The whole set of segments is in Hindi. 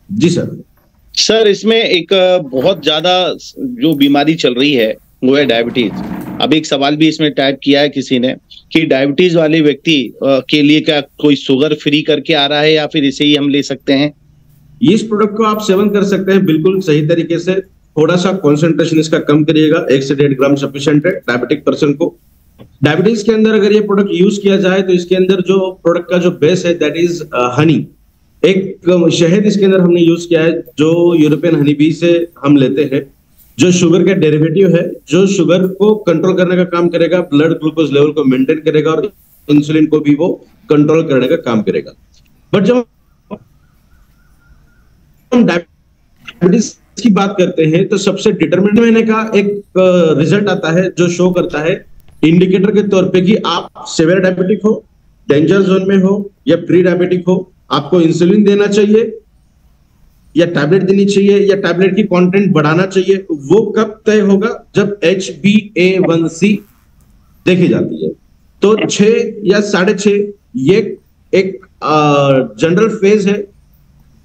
जी सर। सर इसमें एक बहुत ज्यादा जो बीमारी चल रही है वो है डायबिटीज। अब एक सवाल भी इसमें टाइप किया है किसी ने कि डायबिटीज वाले व्यक्ति के लिए क्या कोई शुगर फ्री करके आ रहा है या फिर इसे ही हम ले सकते हैं? इस प्रोडक्ट को आप सेवन कर सकते हैं बिल्कुल सही तरीके से। थोड़ा सा कॉन्सेंट्रेशन इसका कम करिएगा, 1 से 1.5 ग्राम सफिशिएंट है डायबिटिक पर्सन को। डायबिटीज के अंदर अगर ये प्रोडक्ट यूज किया जाए तो इसके अंदर जो प्रोडक्ट का जो बेस है दैट इज हनी। एक शहद इसके अंदर हमने यूज किया है जो यूरोपियन हनी बी से हम लेते हैं, जो शुगर का डेरिवेटिव है, जो शुगर को कंट्रोल करने का काम करेगा, ब्लड ग्लूकोज लेवल को मेंटेन करेगा और इंसुलिन को भी वो कंट्रोल करने का काम करेगा। बट जब हम डायबिटीज की बात करते हैं तो सबसे डिटरमिनेंट महीने का एक रिजल्ट आता है जो शो करता है इंडिकेटर के तौर पे कि आप सेवियर डायबिटिक हो, डेंजर जोन में हो या प्री डायबिटिक हो, आपको इंसुलिन देना चाहिए या टैबलेट देनी चाहिए या टैबलेट की कंटेंट बढ़ाना चाहिए। वो कब तय होगा? जब HbA1c देखी जाती है। तो 6 या 6.5 ये एक जनरल फेज है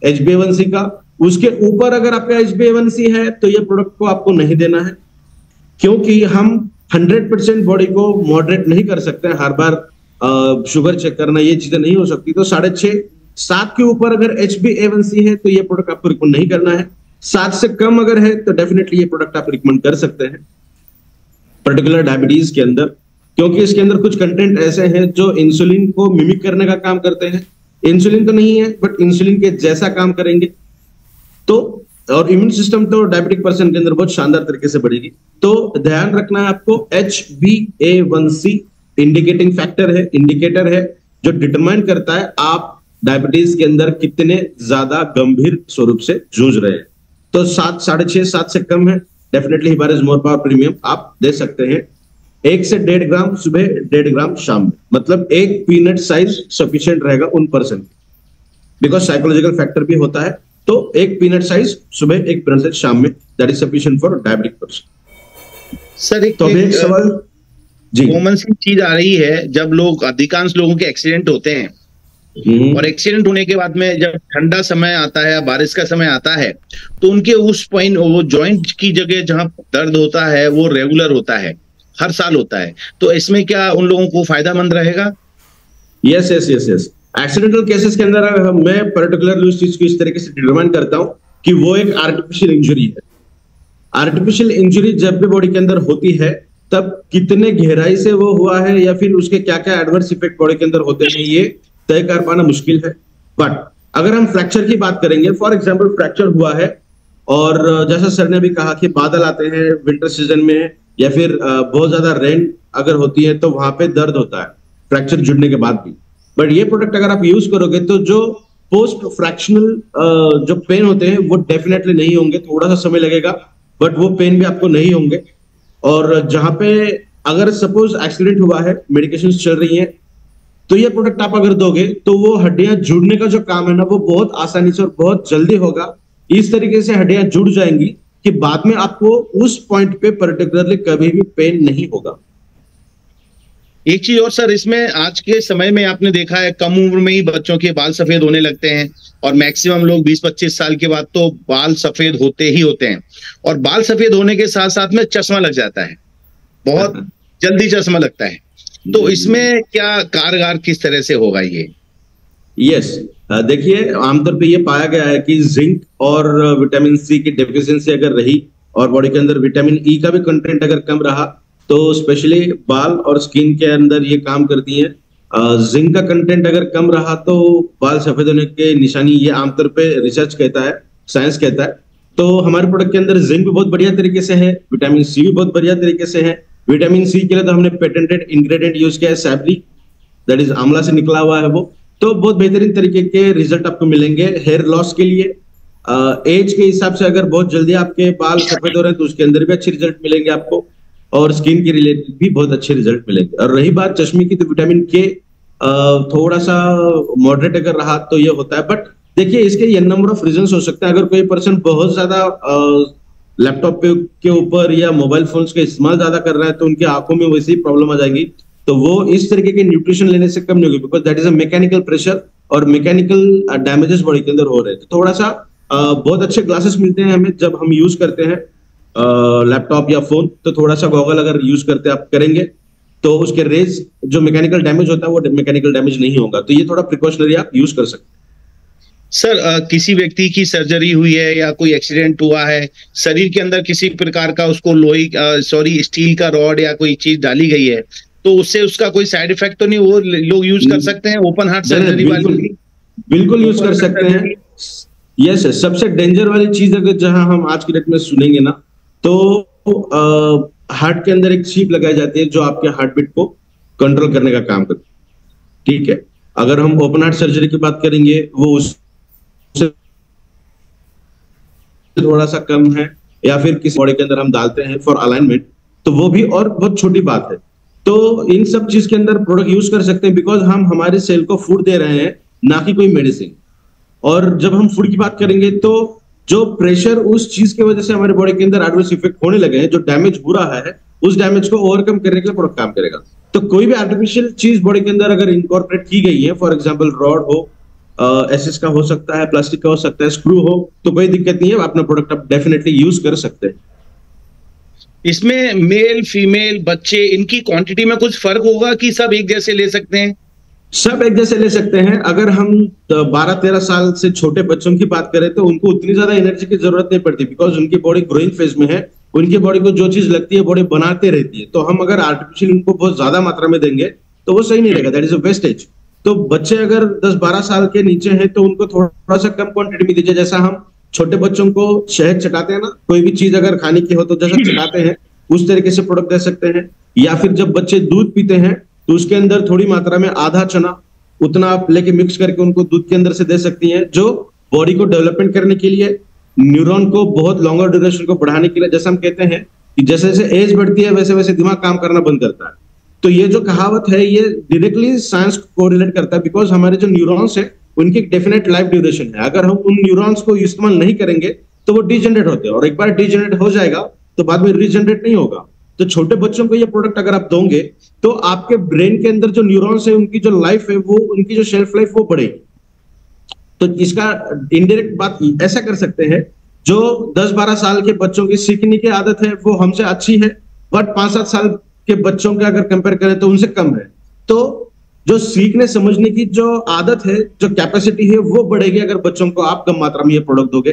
HbA1c का। उसके ऊपर अगर आपका HbA1c है तो ये प्रोडक्ट को आपको नहीं देना है, क्योंकि हम 100% बॉडी को मॉडरेट नहीं कर सकते हैं। हर बार शुगर चेक करना ये चीजें नहीं हो सकती। तो 6.5 7 के ऊपर अगर HbA1c है तो ये प्रोडक्ट आपको रिकमेंड नहीं करना है। 7 से कम अगर है तो डेफिनेटली ये प्रोडक्ट आप रिकमेंड कर सकते हैं पर्टिकुलर डायबिटीज के अंदर, क्योंकि इसके अंदर कुछ कंटेंट ऐसे हैं जो इंसुलिन को मिमिक करने का काम करते हैं। इंसुलिन तो नहीं है बट इंसुलिन के जैसा काम करेंगे। तो और इम्यून सिस्टम तो डायबिटिक पर्सन के अंदर बहुत शानदार तरीके से बढ़ेगी। तो ध्यान रखना है आपको, HbA1c इंडिकेटिंग फैक्टर है, इंडिकेटर है जो डिटरमाइन करता है आप डायबिटीज के अंदर कितने ज्यादा गंभीर स्वरूप से जूझ रहे हैं। तो 7 6.5 7 से कम है, डेफिनेटली हिबार इज मोर पावर प्रीमियम आप दे सकते हैं। 1 से 1.5 ग्राम सुबह, 1.5 ग्राम शाम में, मतलब एक पीनट साइज सफिशिएंट रहेगा उन पर्सन, बिकॉज साइकोलॉजिकल फैक्टर भी होता है। तो एक पीनट साइज सुबह, एक पीनट साइज शाम में, that is sufficient for diabetic person. Sir एक सवाल जी, कॉमन सी चीज आ रही है, जब लोग अधिकांश लोगों के एक्सीडेंट होते हैं और एक्सीडेंट होने के बाद में जब ठंडा समय आता है, बारिश का समय आता है, तो उनके उस पॉइंट वो जॉइंट की जगह जहां दर्द होता है वो रेगुलर होता है, हर साल होता है। तो इसमें क्या उन लोगों को फायदामंद रहेगा? Yes yes yes yes. Accidental cases के अंदर मैं पर्टिकुलरली उस चीज को इस तरीके से डिटरमाइन करता हूं कि वो एक आर्टिफिशियल इंजरी है। आर्टिफिशियल इंजरी जब भी बॉडी के अंदर होती है तब कितने गहराई से वो हुआ है या फिर उसके क्या क्या एडवर्स इफेक्ट बॉडी के अंदर होते हैं ये तय कर पाना मुश्किल है। बट अगर हम फ्रैक्चर की बात करेंगे, फॉर एग्जांपल फ्रैक्चर हुआ है और जैसा सर ने भी कहा कि बादल आते हैं विंटर सीजन में या फिर बहुत ज्यादा रेन अगर होती है तो वहां पे दर्द होता है फ्रैक्चर जुड़ने के बाद भी। बट ये प्रोडक्ट अगर आप यूज करोगे तो जो पोस्ट फ्रैक्शनल जो पेन होते हैं वो डेफिनेटली नहीं होंगे, थोड़ा सा समय लगेगा बट वो पेन भी आपको नहीं होंगे। और जहां पे अगर सपोज एक्सीडेंट हुआ है, मेडिकेशन चल रही है, तो ये प्रोडक्ट आप अगर दोगे तो वो हड्डियां जुड़ने का जो काम है ना वो बहुत आसानी से और बहुत जल्दी होगा। इस तरीके से हड्डियां जुड़ जाएंगी कि बाद में आपको उस पॉइंट पे पर्टिकुलरली कभी भी पेन नहीं होगा। एक चीज और सर, इसमें आज के समय में आपने देखा है कम उम्र में ही बच्चों के बाल सफेद होने लगते हैं और मैक्सिमम लोग 20-25 साल के बाद तो बाल सफेद होते ही होते हैं। और बाल सफेद होने के साथ साथ में चश्मा लग जाता है, बहुत जल्दी चश्मा लगता है। तो इसमें क्या कारगर किस तरह से होगा ये? यस, देखिए आमतौर पे ये पाया गया है कि जिंक और विटामिन सी की डेफिशिएंसी अगर रही और बॉडी के अंदर विटामिन ई का भी कंटेंट अगर कम रहा तो स्पेशली बाल और स्किन के अंदर ये काम करती है। जिंक का कंटेंट अगर कम रहा तो बाल सफेद होने के निशानी, ये आमतौर पे रिसर्च कहता है, साइंस कहता है। तो हमारे प्रोडक्ट के अंदर जिंक भी बहुत बढ़िया तरीके से है, विटामिन सी भी बहुत बढ़िया तरीके से है। विटामिन सी के लिए तो हमने पेटेंटेड इंग्रेडिएंट यूज किया है सैबरी, दैट इज आंवला से निकला हुआ है वो। तो बहुत बेहतरीन तरीके के रिजल्ट आपको मिलेंगे हेयर लॉस के लिए। एज के हिसाब से अगर बहुत जल्दी आपके बाल सफेद हो रहे हैं तो उसके अंदर भी अच्छे रिजल्ट मिलेंगे आपको, और स्किन के रिलेटेड भी बहुत अच्छे रिजल्ट मिलेंगे। और रही बात चश्मे की, तो विटामिन के थोड़ा सा मॉडरेट अगर रहा तो ये होता है। बट देखिए इसके ये नंबर ऑफ रीजंस हो सकते हैं। अगर कोई पर्सन बहुत ज्यादा लैपटॉप के ऊपर या मोबाइल फोन्स का इस्तेमाल ज्यादा कर रहा है तो उनकी आंखों में वैसे ही प्रॉब्लम आ जाएगी। तो वो इस तरीके के न्यूट्रिशन लेने से कम नहीं होगी, because that is a mechanical pressure और मैकेनिकल डैमेजेस बॉडी के अंदर हो रहे हैं। तो थोड़ा सा बहुत अच्छे ग्लासेस मिलते हैं हमें जब हम यूज करते हैं लैपटॉप या फोन। तो थोड़ा सा गॉगल अगर यूज करते आप करेंगे तो उसके रेज जो मैकेनिकल डैमेज होता है वो मैकेनिकल डैमेज नहीं होगा। तो ये थोड़ा प्रिकॉशनरी आप यूज कर सकते हैं। सर किसी व्यक्ति की सर्जरी हुई है या कोई एक्सीडेंट हुआ है, शरीर के अंदर किसी प्रकार का उसको स्टील का रॉड या कोई चीज डाली गई है, तो उससे उसका कोई साइड इफेक्ट तो नहीं, वो लोग यूज कर सकते हैं ओपन हार्ट सर्जरी वाली? बिल्कुल यूज कर सकते हैं। यस सर, सबसे डेंजर वाली चीज अगर जहां हम आज की डेट में सुनेंगे ना, तो हार्ट के अंदर एक चिप लगाई जाती है जो आपके हार्ट बीट को कंट्रोल करने का काम करती है। ठीक है, अगर हम ओपन हार्ट सर्जरी की बात करेंगे वो उससे थोड़ा सा कम है, या फिर किसी बॉडी के अंदर हम डालते हैं फॉर अलाइनमेंट, तो वो भी और बहुत छोटी बात है। तो इन सब चीज के अंदर प्रोडक्ट यूज कर सकते हैं, बिकॉज हम हमारे सेल को फूड दे रहे हैं, ना कि कोई मेडिसिन। और जब हम फूड की बात करेंगे तो जो प्रेशर उस चीज की वजह से हमारे बॉडी के अंदर एडवर्स इफेक्ट होने लगे हैं, जो डैमेज हो रहा है, उस डैमेज को ओवरकम करने के लिए प्रोडक्ट काम करेगा। तो कोई भी आर्टिफिशियल चीज बॉडी के अंदर अगर इनकॉर्पोरेट की गई है, फॉर एग्जांपल रॉड हो, एसएस का हो सकता है, प्लास्टिक का हो सकता है, स्क्रू हो, तो कोई दिक्कत नहीं है, अपना प्रोडक्ट आप डेफिनेटली यूज कर सकते हैं। इसमें मेल फीमेल बच्चे इनकी क्वांटिटी में कुछ फर्क होगा कि सब एक जैसे ले सकते हैं? सब एक जैसे ले सकते हैं। अगर हम 12-13 साल से छोटे बच्चों की बात करें तो उनको उतनी ज्यादा एनर्जी की जरूरत नहीं पड़ती, बिकॉज उनकी बॉडी ग्रोइंग फेज में है, उनकी बॉडी को जो चीज लगती है बॉडी बनाते रहती है। तो हम अगर आर्टिफिशियल उनको बहुत ज्यादा मात्रा में देंगे तो वो सही नहीं रहेगा, दैट इज अ वेस्टेज। तो बच्चे अगर 10-12 साल के नीचे हैं तो उनको थोड़ा सा कम क्वांटिटी में दीजिए। जैसा हम छोटे बच्चों को शहद चटाते हैं ना, कोई भी चीज अगर खाने की हो तो जैसा चटाते हैं उस तरीके से प्रोडक्ट दे सकते हैं। या फिर जब बच्चे दूध पीते हैं तो उसके अंदर थोड़ी मात्रा में आधा चना उतना आप लेके मिक्स करके उनको दूध के अंदर से दे सकती हैं, जो बॉडी को डेवलपमेंट करने के लिए, न्यूरॉन को बहुत लॉन्गर ड्यूरेशन को बढ़ाने के लिए, जैसा हम कहते हैं कि जैसे जैसे एज बढ़ती है वैसे वैसे दिमाग काम करना बंद करता है। तो ये जो कहावत है ये डायरेक्टली साइंस को रिलेट करता है, बिकॉज हमारे जो न्यूरॉन्स है उनकी डेफिनेट लाइफ ड्यूरेशन है। अगर हम उन न्यूरॉन्स को इस्तेमाल नहीं करेंगे तो वो डिजेनरेट होते हैं, और एक बार डिजेनरेट हो जाएगा तो बाद में रीजनरेट नहीं होगा। तो छोटे बच्चों को ये प्रोडक्ट अगर आप दोगे तो आपके ब्रेन के अंदर जो न्यूरॉन्स है उनकी जो लाइफ है, वो उनकी जो शेल्फ लाइफ वो बढ़ेगी। तो इसका इनडायरेक्ट बात ऐसा कर सकते हैं, जो 10-12 साल के बच्चों की सीखने की आदत है वो हमसे अच्छी है, बट 5-7 साल के बच्चों के अगर कंपेयर करें तो उनसे कम है। तो जो सीखने समझने की जो आदत है, जो कैपेसिटी है, वो बढ़ेगी अगर बच्चों को आप कम मात्रा में ये प्रोडक्ट दोगे।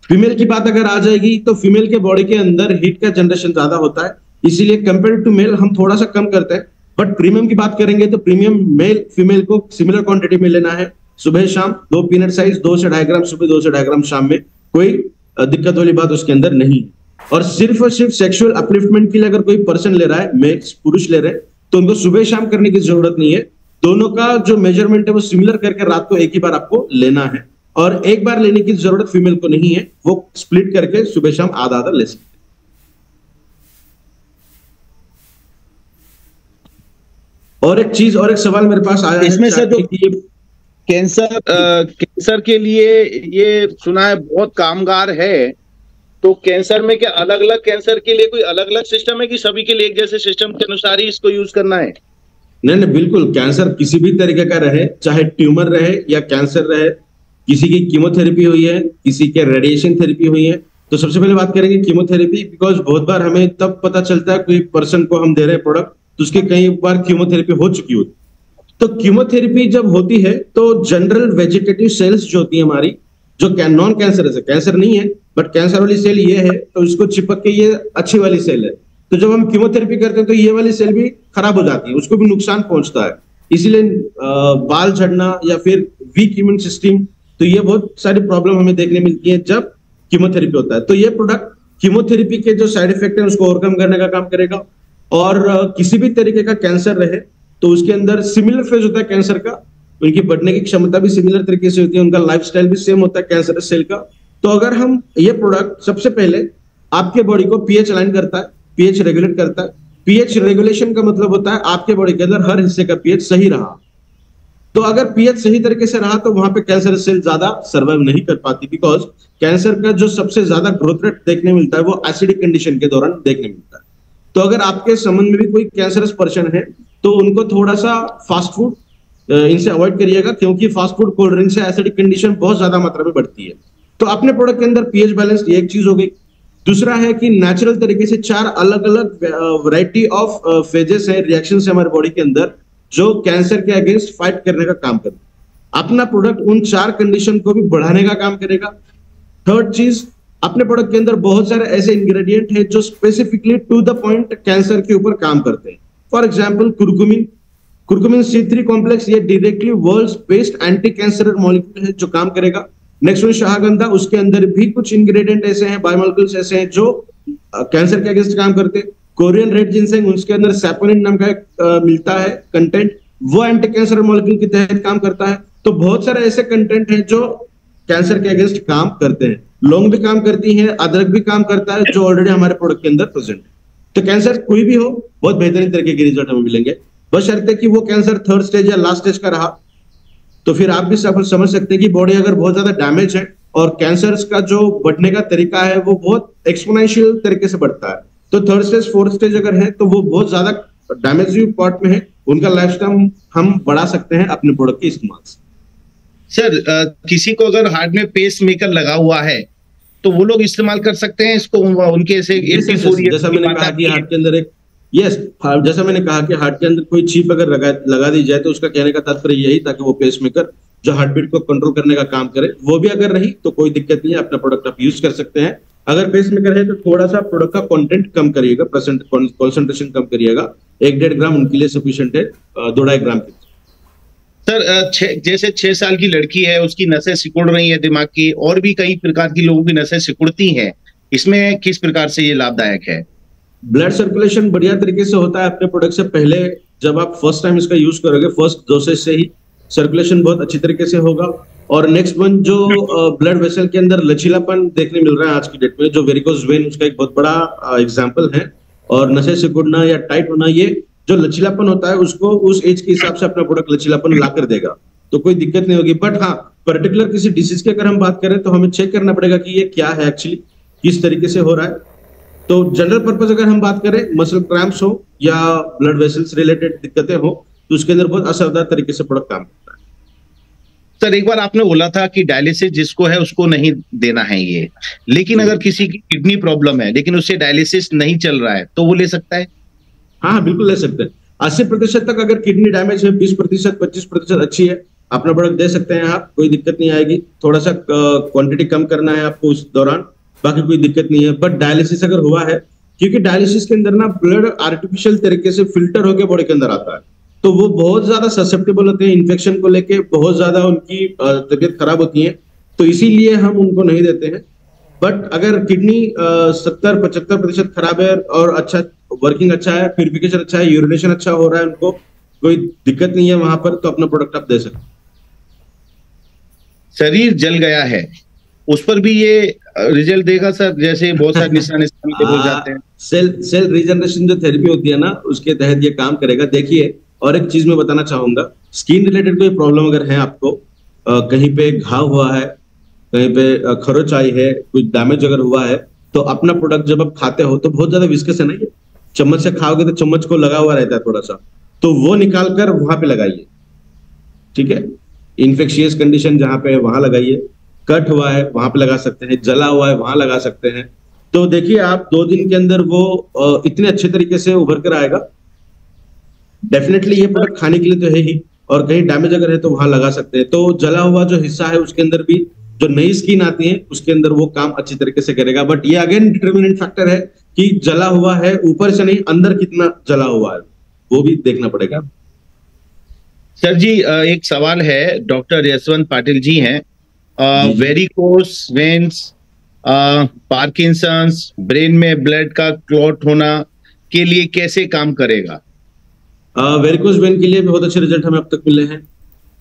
फीमेल की बात अगर आ जाएगी तो फीमेल के बॉडी के अंदर हीट का जनरेशन ज्यादा होता है, इसीलिए कंपेयर टू मेल हम थोड़ा सा कम करते हैं। बट प्रीमियम की बात करेंगे तो प्रीमियम मेल फीमेल को सिमिलर क्वांटिटी में लेना है, सुबह शाम 2 पीनट साइज, 2 से 2.5 ग्राम सुबह, 2 से 2.5 ग्राम शाम में, कोई दिक्कत वाली बात उसके अंदर नहीं। और सिर्फ और सिर्फ सेक्सुअल अपलिफ्टमेंट के लिए अगर कोई पर्सन ले रहा है, मेल्स पुरुष ले रहे हैं, तो उनको सुबह शाम करने की जरूरत नहीं है। दोनों का जो मेजरमेंट है वो सिमिलर करके रात को एक ही बार आपको लेना है, और एक बार लेने की जरूरत फीमेल को नहीं है, वो स्प्लिट करके सुबह शाम आधा आधा ले सकते। और एक चीज और एक सवाल मेरे पास आया इसमें सर जो कैंसर के लिए ये सुना है बहुत कामगार है, तो कैंसर में क्या अलग अलग कैंसर के लिए कोई अलग अलग सिस्टम है कि सभी के लिए एक जैसे सिस्टम के अनुसार ही इसको यूज करना है? नहीं नहीं, बिल्कुल। कैंसर किसी भी तरीके का रहे, चाहे ट्यूमर रहे या कैंसर रहे, किसी की कीमोथेरेपी हुई है, किसी के रेडिएशन थेरेपी हुई है, तो सबसे पहले बात करेंगे कीमोथेरेपी, बिकॉज बहुत बार हमें तब पता चलता है कोई पर्सन को हम दे रहे हैं प्रोडक्ट तो उसके कई बार कीमोथेरेपी हो चुकी होती। तो कीमोथेरेपी जब होती है तो जनरल वेजिटेटिव सेल्स जो होती है हमारी, जो नॉन कैंसरस है, कैंसर नहीं है बट कैंसर वाली सेल ये है, तो इसको चिपक के ये अच्छी वाली सेल है, तो जब हम कीमोथेरेपी करते हैं तो ये वाली सेल भी खराब हो जाती है, उसको भी नुकसान पहुंचता है। इसीलिए बाल झड़ना या फिर वीक इम्यून सिस्टम, तो ये बहुत सारी प्रॉब्लम हमें देखने मिलती है जब कीमोथेरेपी होता है। तो ये प्रोडक्ट कीमोथेरेपी के जो साइड इफेक्ट है उसको ओवरकम करने का काम करेगा। और किसी भी तरीके का कैंसर रहे तो उसके अंदर सिमिलर फेज होता है कैंसर का, उनकी बढ़ने की क्षमता भी सिमिलर तरीके से होती है, उनका लाइफस्टाइल भी सेम होता है कैंसर सेल का। तो अगर हम ये प्रोडक्ट सबसे पहले आपके बॉडी को पीएच अलाइन करता है, पीएच रेगुलेट करता है। पीएच रेगुलेशन का मतलब होता है आपके बॉडी के अंदर हर हिस्से का पीएच सही रहा। तो अगर पीएच सही तरीके से रहा तो वहां पे कैंसर सेल ज्यादा सर्वाइव नहीं कर पाती, बिकॉज कैंसर का जो सबसे ज्यादा ग्रोथ रेट देखने मिलता है वो एसिडिक कंडीशन के दौरान देखने मिलता है। तो अगर आपके संबंध में भी कोई कैंसरस पर्सन है तो उनको थोड़ा सा फास्ट फूड इनसे अवॉइड करिएगा, क्योंकि फास्ट फूड कोल्ड ड्रिंक से एसिडिक कंडीशन बहुत ज्यादा मात्रा में बढ़ती है। तो अपने प्रोडक्ट के अंदर पीएच बैलेंस, ये एक चीज हो गई। दूसरा है कि नेचुरल तरीके से 4 अलग अलग वैरायटी ऑफ फेजेस है, रिएक्शंस है हमारे बॉडी के अंदर जो कैंसर के अगेंस्ट फाइट करने का काम करते हैं। अपना प्रोडक्ट उन 4 कंडीशन को भी बढ़ाने का काम करेगा। थर्ड चीज, अपने प्रोडक्ट के अंदर बहुत सारे ऐसे इंग्रेडिएंट है जो specifically to the point cancer के ऊपर काम करते हैं। For example curcumin C3 complex, ये directly world's best anti cancer molecule है जो काम करेगा। नेक्स्ट वन शाहगंधा, उसके अंदर भी कुछ इंग्रेडिएंट ऐसे हैं, बायोमोलिक्यूल्स ऐसे हैं जो कैंसर के अगेंस्ट काम करते हैं। कोरियन रेड जिनसेंग, उसके अंदर सैपोनिन नाम का एक मिलता है कंटेंट, वो एंटी कैंसर मॉलिक्यूल के तहत काम करता है। तो बहुत सारे ऐसे कंटेंट हैं जो कैंसर के अगेंस्ट काम करते हैं। लौंग भी काम करती है, अदरक भी काम करता है, जो ऑलरेडी हमारे प्रोडक्ट के अंदर प्रेजेंट है। तो कैंसर कोई भी हो, बहुत बेहतरीन तरीके के रिजल्ट हमें मिलेंगे, बशर्ते कि वो कैंसर थर्ड स्टेज या लास्ट स्टेज का रहा। तो फिर आप भी समझ सकते हैं कि बॉडी अगर बहुत ज्यादा डैमेज है और कैंसर का जो बढ़ने का तरीका है वो बहुत एक्सपोनेंशियल तरीके से बढ़ता है, तो थर्ड स्टेज फोर्थ स्टेज अगर है तो वो बहुत ज्यादा डैमेज पार्ट में है, उनका लाइफ टाइम हम बढ़ा सकते हैं अपने प्रोडक्ट के इस्तेमाल से। सर, किसी को अगर हार्ट में पेस मेकर लगा हुआ है तो वो लोग इस्तेमाल कर सकते हैं इसको, उनके से 84 ईयर्स, जैसा मैंने कहा कि हार्ट के अंदर एक जैसा मैंने कहा कि हार्ट के अंदर कोई चिप अगर लगा दी जाए तो उसका कहने का तात्पर्य यही था कि वो पेस मेकर जो हार्ट बीट को कंट्रोल करने का काम करे, वो भी अगर रही तो कोई दिक्कत नहीं है, अपना प्रोडक्ट आप यूज कर सकते हैं। अगर पेस मेकर है तो थोड़ा सा प्रोडक्ट का कंटेंट कम करिएगा, कॉन्सेंट्रेशन कम करिएगा। 1-1.5 ग्राम उनके लिए सफिशिएंट है, 2-2.5 ग्राम की। सर, जैसे 6 साल की लड़की है, उसकी नसें सिकुड़ रही है दिमाग की, और भी कई प्रकार की लोगों की नसें सिकुड़ती हैं, इसमें किस प्रकार से ये लाभदायक है? ब्लड सर्कुलेशन बढ़िया तरीके से होता है अपने प्रोडक्ट से पहले। जब आप फर्स्ट टाइम इसका यूज करोगे, फर्स्ट डोसेज से ही सर्कुलेशन बहुत अच्छी तरीके से होगा। और नेक्स्ट वन, जो ब्लड वेसल के अंदर लचीलापन देखने मिल रहा है आज की डेट में, जो वेरिकोज वेन, उसका एक बहुत बड़ा एग्जाम्पल है। और नसें सिकुड़ना या टाइट होना, ये जो लचीलापन होता है उसको उस एज के हिसाब से अपना प्रोडक्ट लचीलापन ला कर देगा, तो कोई दिक्कत नहीं होगी। बट हाँ, पर्टिकुलर किसी डिसीज की अगर हम बात करें तो हमें चेक करना पड़ेगा कि ये क्या है एक्चुअली, किस तरीके से हो रहा है। तो जनरल पर्पस अगर हम बात करें, मसल क्रैम्प्स हो या ब्लड वेसल्स रिलेटेड दिक्कतें हो, तो उसके अंदर बहुत असरदार तरीके से प्रोडक्ट काम करता है। सर, एक बार आपने बोला था कि डायलिसिस जिसको है उसको नहीं देना है ये, लेकिन अगर किसी की किडनी प्रॉब्लम है लेकिन उससे डायलिसिस नहीं चल रहा है तो वो ले सकता है? हाँ, बिल्कुल ले सकते हैं। 80% तक अगर किडनी डैमेज है, 20%, 25% अच्छी है, अपना प्रोडक्ट दे सकते हैं आप, कोई दिक्कत नहीं आएगी। थोड़ा सा क्वांटिटी कम करना है आपको उस दौरान, बाकी कोई दिक्कत नहीं है। बट डायलिसिस अगर हुआ है, क्योंकि डायलिसिस के अंदर ना ब्लड आर्टिफिशियल तरीके से फिल्टर होकर बॉडी के अंदर आता है, तो वो बहुत ज्यादा ससेप्टेबल होते हैं इन्फेक्शन को लेके, बहुत ज्यादा उनकी तबीयत खराब होती है, तो इसीलिए हम उनको नहीं देते हैं। बट अगर किडनी 70-75% खराब है और अच्छा वर्किंग अच्छा है, प्यूरिफिकेशन अच्छा है, यूरिनेशन अच्छा हो रहा है, उनको कोई दिक्कत नहीं है वहां पर, तो अपना प्रोडक्ट आप दे सकते हैं। शरीर जल गया है, उस पर भी ये रिजल्ट देगा सर? जैसे बहुत सारे निशान हो जाते हैं, सेल रीजनरेशन जो थेरेपी होती है ना, उसके तहत ये काम करेगा। देखिए, और एक चीज मैं बताना चाहूंगा, स्किन रिलेटेड कोई प्रॉब्लम अगर है आपको, कहीं पे घाव हुआ है, कहीं पे खरोच आई है, कुछ डैमेज अगर हुआ है, तो अपना प्रोडक्ट जब आप खाते हो तो बहुत ज्यादा विस्कस है ना, ये चम्मच से खाओगे तो चम्मच को लगा हुआ रहता है थोड़ा सा, तो वो निकाल कर वहां पे लगाइए, ठीक है। इन्फेक्शियस कंडीशन जहां पे है वहां लगाइए, कट हुआ है वहां पे लगा सकते हैं, जला हुआ है वहां लगा सकते हैं। तो देखिए, आप 2 दिन के अंदर वो इतने अच्छे तरीके से उभर कर आएगा। डेफिनेटली ये प्रोडक्ट खाने के लिए तो है ही, और कहीं डैमेज अगर है तो वहां लगा सकते हैं। तो जला हुआ जो हिस्सा है उसके अंदर भी जो नई स्किन आती है उसके अंदर वो काम अच्छी तरीके से करेगा। बट ये अगेन डिटर्मिनेंट फैक्टर है कि जला हुआ है ऊपर से नहीं, अंदर कितना जला हुआ है वो भी देखना पड़ेगा। सर जी, एक सवाल है, डॉक्टर यशवंत पाटिल जी हैं, वेरिकोस वेन्स, पार्किंसंस, ब्रेन में ब्लड का क्लॉट होना के लिए कैसे काम करेगा? वेरिकोस वेन के लिए बहुत अच्छे रिजल्ट हमें अब तक मिले हैं।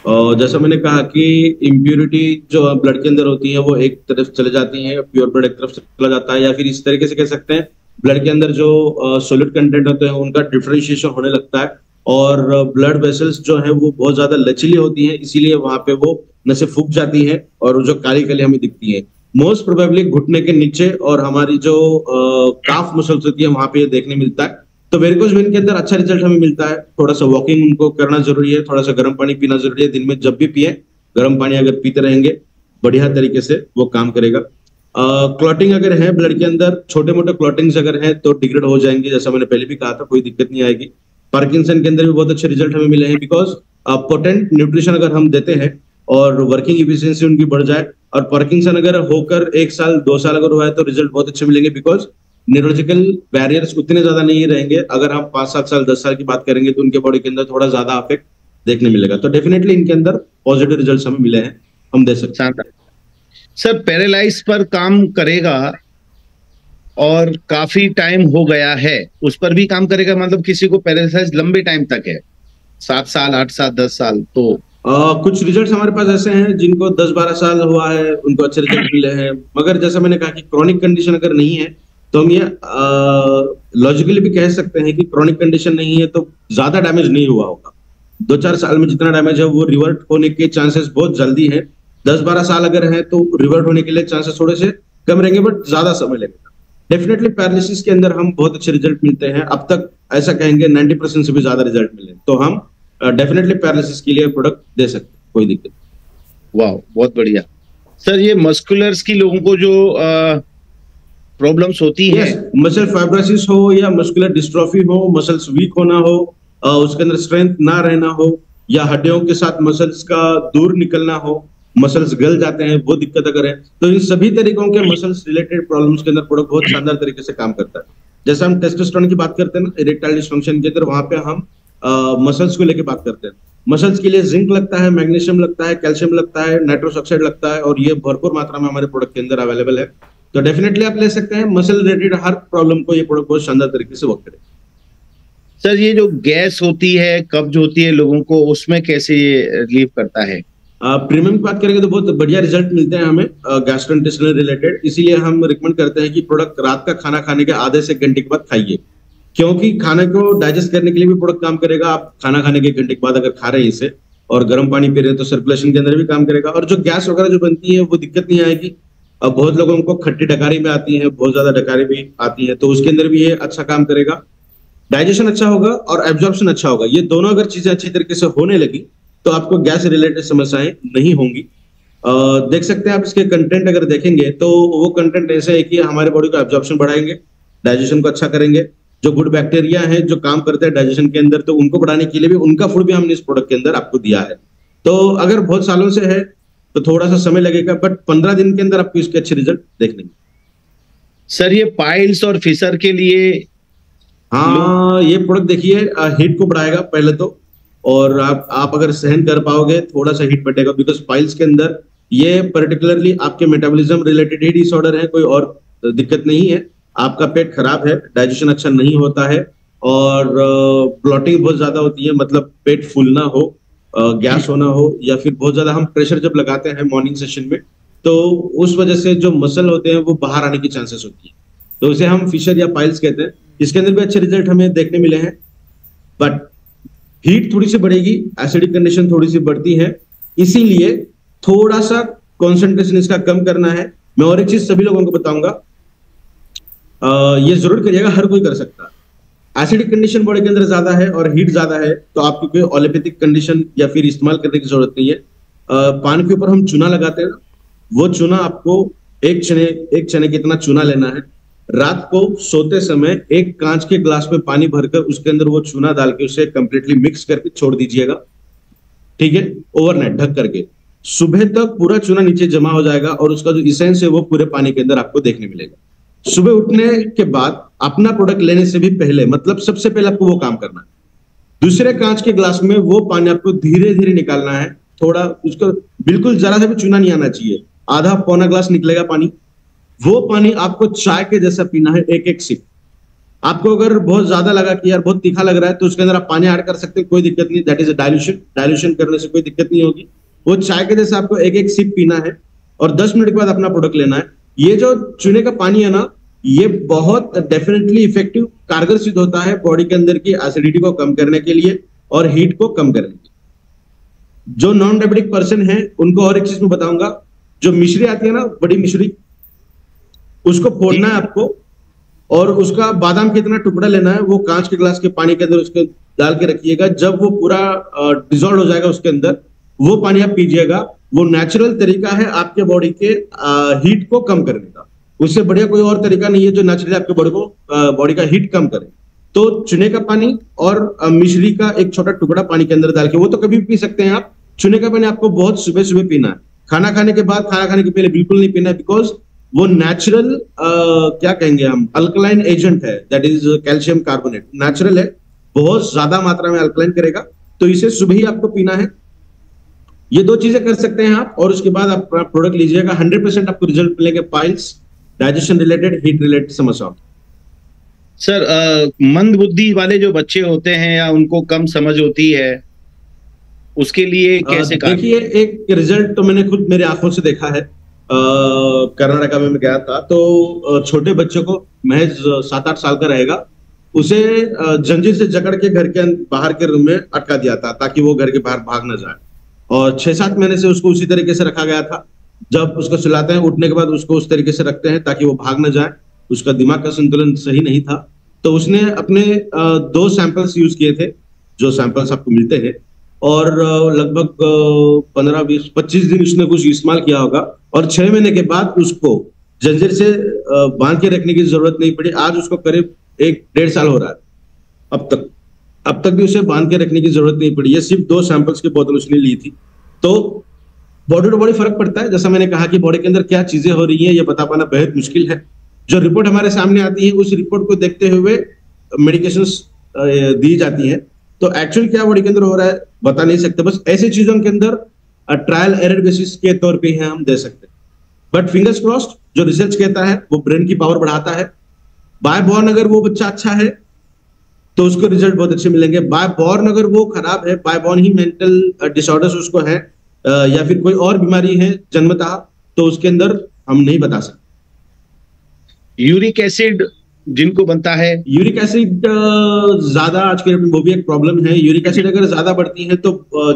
और जैसा मैंने कहा कि इम्प्योरिटी जो ब्लड के अंदर होती है वो एक तरफ चले जाती है, प्योर ब्लड एक तरफ चला जाता है, या फिर इस तरीके से कह सकते हैं ब्लड के अंदर जो सॉलिड कंटेंट होते हैं उनका डिफरेंशिएशन होने लगता है, और ब्लड वेसल्स जो है वो बहुत ज्यादा लचीली होती हैं, इसीलिए वहां पे वो नसें फूक जाती हैं और जो काली काली हमें दिखती है। मोस्ट प्रोबेबली घुटने के नीचे और हमारी जो काफ मसल्स होती है वहां पे ये देखने मिलता है। तो वेरिकोज वेन के अंदर अच्छा रिजल्ट हमें मिलता है। थोड़ा सा वॉकिंग उनको करना जरूरी है, थोड़ा सा गर्म पानी पीना जरूरी है, दिन में जब भी पिए गर्म पानी अगर पीते रहेंगे बढ़िया तरीके से वो काम करेगा। क्लॉटिंग अगर है ब्लड के अंदर, छोटे मोटे क्लॉटिंग्स अगर है तो डिग्रेड हो जाएंगे, जैसा मैंने पहले भी कहा था, कोई दिक्कत नहीं आएगी। पार्किंसन के अंदर भी बहुत अच्छे रिजल्ट हमें मिले हैं, बिकॉज पोटेंट न्यूट्रिशन अगर हम देते हैं और वर्किंग इफिशियंसी उनकी बढ़ जाए, और पार्किंसन अगर होकर 1 साल 2 साल अगर हुआ है तो रिजल्ट बहुत अच्छे मिलेंगे, बिकॉज न्यूरोलॉजिकल बैरियर्स उतने ज्यादा नहीं रहेंगे। अगर हम 5-7 साल 10 साल की बात करेंगे तो उनके बॉडी के अंदर थोड़ा ज्यादा अफेक्ट देखने मिलेगा। तो डेफिनेटली इनके अंदर पॉजिटिव रिजल्ट हमें मिले हैं, हम दे सकते हैं। सर पैरालाइज पर काम करेगा और काफी टाइम हो गया है, उस पर भी काम करेगा? मतलब किसी को पैरालाइज लंबे टाइम तक है, 7 साल 8 साल 10 साल, तो कुछ रिजल्ट्स हमारे पास ऐसे हैं जिनको 10-12 साल हुआ है, उनको अच्छे रिजल्ट मिले हैं। मगर जैसा मैंने कहा कि क्रॉनिक कंडीशन अगर नहीं है तो हम ये लॉजिकली भी कह सकते हैं कि क्रॉनिक कंडीशन नहीं है तो ज्यादा डैमेज नहीं हुआ होगा। 2-4 साल में जितना डैमेज है वो रिवर्ट होने के चांसेस बहुत जल्दी है। 10-12 साल अगर है तो रिवर्ट होने के लिए चांसेस थोड़े से कम रहेंगे, बट ज्यादा समय लगेगा। डेफिनेटली पैरालिसिस के अंदर हम बहुत अच्छे रिजल्ट मिलते हैं, अब तक ऐसा कहेंगे 90% से भी ज्यादा रिजल्ट मिले, तो हम डेफिनेटली पैरालिसिस के लिए प्रोडक्ट दे सकते हैं, कोई दिक्कत। वाह, बहुत बढ़िया। सर ये मस्कुलर्स की लोगों को जो प्रॉब्लम्स होती है, मसल फाइब्रोसिस हो या मस्कुलर डिस्ट्रोफी हो, मसल्स वीक होना हो, उसके अंदर स्ट्रेंथ ना रहना हो, या हड्डियों के साथ मसल्स का दूर निकलना हो, मसल्स गल जाते हैं, वो दिक्कत अगर है, तो इन सभी तरीकों के मसल्स रिलेटेड प्रॉब्लम्स के अंदर प्रोडक्ट बहुत शानदार तरीके से काम करता है। जैसे हम टेस्टोस्टेरोन की बात करते हैं ना, इरेक्टाइल डिस्फंक्शन के अंदर, वहां पे हम मसल्स को लेके बात करते हैं। मसल्स के लिए जिंक लगता है, मैग्नीशियम लगता है, कैल्शियम लगता है, नाइट्रस ऑक्साइड लगता है, और ये भरपूर मात्रा में हमारे प्रोडक्ट के अंदर अवेलेबल है। तो डेफिनेटली आप ले सकते हैं। मसल रिलेटेड हर प्रॉब्लम को ये प्रोडक्ट बहुत शानदार तरीके से वर्क करेगा। सर ये जो गैस होती है, कब्ज होती है लोगों को, उसमें कैसे ये रिलीव करता है? प्रीमियम की बात करेंगे तो बहुत बढ़िया रिजल्ट मिलते हैं हमें गैस्ट्रोइंटेस्टाइनल रिलेटेड, इसीलिए हम रिकमेंड करते हैं कि प्रोडक्ट रात का खाना खाने के आधे से 1 घंटे के बाद खाइए, क्योंकि खाने को डाइजेस्ट करने के लिए भी प्रोडक्ट काम करेगा। आप खाना खाने के 1 घंटे के बाद अगर खा रहे हैं इसे और गर्म पानी पी रहे हैं तो सर्कुलेशन के अंदर भी काम करेगा, और जो गैस वगैरह जो बनती है वो दिक्कत नहीं आएगी। अब बहुत लोगों को खट्टी डकारी में आती है, बहुत ज्यादा डकारी भी आती है, तो उसके अंदर भी ये अच्छा काम करेगा। डाइजेशन अच्छा होगा और एब्जॉर्प्शन अच्छा होगा, ये दोनों अगर चीजें अच्छी तरीके से होने लगी तो आपको गैस रिलेटेड समस्याएं नहीं होंगी। देख सकते हैं आप इसके कंटेंट अगर देखेंगे तो वो कंटेंट ऐसे है कि हमारे बॉडी का एब्जॉर्प्शन बढ़ाएंगे, डाइजेशन को अच्छा करेंगे, जो गुड बैक्टीरिया है जो काम करते हैं डाइजेशन के अंदर, तो उनको बढ़ाने के लिए भी उनका फूड भी हमने इस प्रोडक्ट के अंदर आपको दिया है। तो अगर बहुत सालों से है तो थोड़ा सा समय लगेगा, बट 15 दिन के अंदर आपको इसके अच्छे रिजल्ट देखने मिलेंगे। सर ये पाइल्स और फिशर के लिए, हाँ ये प्रोडक्ट देखिए हीट को बढ़ाएगा पहले तो, और आप अगर सहन कर पाओगे थोड़ा सा हीट बढ़ेगा, बिकॉज पाइल्स के अंदर ये पर्टिकुलरली आपके मेटाबॉलिज्म रिलेटेड ही डिसऑर्डर है, कोई और दिक्कत नहीं है। आपका पेट खराब है, डाइजेशन अच्छा नहीं होता है, और ब्लॉटिंग बहुत ज्यादा होती है, मतलब पेट फूलना हो, गैस होना हो, या फिर बहुत ज्यादा हम प्रेशर जब लगाते हैं मॉर्निंग सेशन में तो उस वजह से जो मसल होते हैं वो बाहर आने की चांसेस होती है, तो उसे हम फिशर या पाइल्स कहते हैं। इसके अंदर भी अच्छे रिजल्ट हमें देखने मिले हैं, बट हीट थोड़ी सी बढ़ेगी, एसिडिक कंडीशन थोड़ी सी बढ़ती है, इसीलिए थोड़ा सा कॉन्सेंट्रेशन इसका कम करना है। मैं और एक चीज सभी लोगों को बताऊंगा, ये जरूर करिएगा, हर कोई कर सकता है। एसिडिक कंडीशन बॉडी के अंदर ज्यादा है और हीट ज्यादा है तो आपको कोई ओलियोपैथिक कंडीशन या फिर इस्तेमाल करने की जरूरत नहीं है। पान के ऊपर हम चूना लगाते हैं ना, वो चूना आपको एक चने कितना चूना लेना है, रात को सोते समय एक कांच के ग्लास में पानी भरकर उसके अंदर वो चूना डाल के उसे कंप्लीटली मिक्स करके छोड़ दीजिएगा, ठीक है, ओवरनाइट ढक करके। सुबह तक पूरा चूना नीचे जमा हो जाएगा और उसका जो इसेंस है वो पूरे पानी के अंदर आपको देखने मिलेगा। सुबह उठने के बाद अपना प्रोडक्ट लेने से भी पहले, मतलब सबसे पहले आपको वो काम करना है, दूसरे कांच के ग्लास में वो पानी आपको धीरे धीरे निकालना है, थोड़ा उसको बिल्कुल जरा सा भी चूना नहीं आना चाहिए, आधा पौना ग्लास निकलेगा पानी, वो पानी आपको चाय के जैसा पीना है, एक एक सिप। आपको अगर बहुत ज्यादा लगा कि यार बहुत तीखा लग रहा है तो उसके अंदर आप पानी ऐड कर सकते हैं, कोई दिक्कत नहीं, that is a dilution. Dilution करने से कोई दिक्कत नहीं होगी। वो चाय के जैसा आपको एक एक सिप पीना है और 10 मिनट के बाद अपना प्रोडक्ट लेना है। ये जो चूने का पानी है ना, ये बहुत डेफिनेटली इफेक्टिव कारगर सिद्ध होता है बॉडी के अंदर की एसिडिटी को कम करने के लिए और हीट को कम करने के लिए। जो नॉन डायबिटिक पर्सन है उनको और एक चीज मैं बताऊंगा, जो मिश्री आती है ना, बड़ी मिश्री, उसको फोड़ना है आपको और उसका बादाम कितना टुकड़ा लेना है, वो कांच के ग्लास के पानी के अंदर उसके डाल के रखिएगा। जब वो पूरा डिजॉल्व हो जाएगा उसके अंदर, वो पानी आप पीजिएगा। वो नेचुरल तरीका है आपके बॉडी के हीट को कम करने का। उससे बढ़िया कोई और तरीका नहीं है जो नेचुरली आपके बॉडी का हीट कम करे। तो चुने का पानी और मिश्री का एक छोटा टुकड़ा पानी के अंदर डाल के, वो तो कभी भी पी सकते हैं आप। चुने का पानी आपको बहुत सुबह सुबह पीना है, खाना खाने के बाद, खाना खाने के पहले बिल्कुल नहीं पीना है, बिकॉज वो नेचुरल क्या कहेंगे हम, अल्कलाइन एजेंट है, that is calcium carbonate, natural है, बहुत ज्यादा मात्रा में अल्कलाइन करेगा। तो इसे सुबह ही आपको पीना है। ये दो चीजें कर सकते हैं आप, और उसके बाद आप प्रोडक्ट लीजिएगा, 100% आपको रिजल्ट मिलेंगे piles, digestion related, heat related समस्या। सर मंद बुद्धि वाले जो बच्चे होते हैं या उनको कम समझ होती है, उसके लिए कैसे देखिए, एक रिजल्ट तो मैंने खुद मेरी आंखों से देखा है। कर्नाटका में मैं गया था, तो छोटे बच्चों को, महज 7-8 साल का रहेगा, उसे जंजीर से जकड़ के घर के बाहर के रूम में अटका दिया था ताकि वो घर के बाहर भाग ना जाए। और 6-7 महीने से उसको उसी तरीके से रखा गया था। जब उसको सुलाते हैं, उठने के बाद उसको उस तरीके से रखते हैं ताकि वो भाग ना जाए। उसका दिमाग का संतुलन सही नहीं था। तो उसने अपने 2 सैंपल्स यूज किए थे, जो सैंपल्स आपको मिलते हैं, और लगभग 15-20-25 दिन उसने कुछ इस्तेमाल किया होगा, और 6 महीने के बाद उसको जंजीर से बांध के रखने की जरूरत नहीं पड़ी। आज उसको करीब 1-1.5 साल हो रहा है। अब तक भी उसे बांध के रखने की जरूरत नहीं पड़ी। ये सिर्फ 2 सैंपल्स की बोतल उसने ली थी। तो बॉडी टू बॉडी फर्क पड़ता है। जैसा मैंने कहा कि बॉडी के अंदर क्या चीजें हो रही है, ये बता पाना बेहद मुश्किल है। जो रिपोर्ट हमारे सामने आती है, उस रिपोर्ट को देखते हुए मेडिकेशंस दी जाती है। तो एक्चुअल क्या बॉडी के अंदर हो रहा है बता नहीं सकते। बस ऐसी चीजों के अंदर ट्रायल एरर बेसिस के तौर पे है हम दे सकते हैं। बट फिंगर्स क्रॉस्ड, जो रिसर्च कहता है वो ब्रेन की पावर बढ़ाता है। बाय बॉर्न अगर वो बच्चा अच्छा है तो उसको रिजल्ट बहुत अच्छे मिलेंगे। बाय बॉर्न अगर वो खराब है, बाय बॉर्न ही मेंटल डिसऑर्डर्स उसको है, या फिर कोई और बीमारी है जन्मतः, तो उसके अंदर हम नहीं बता सकते। यूरिक एसिड जिनको बनता है, यूरिक एसिड ज्यादा आज के डेट में वो भी एक प्रॉब्लम है। यूरिक एसिड अगर ज्यादा बढ़ती है तो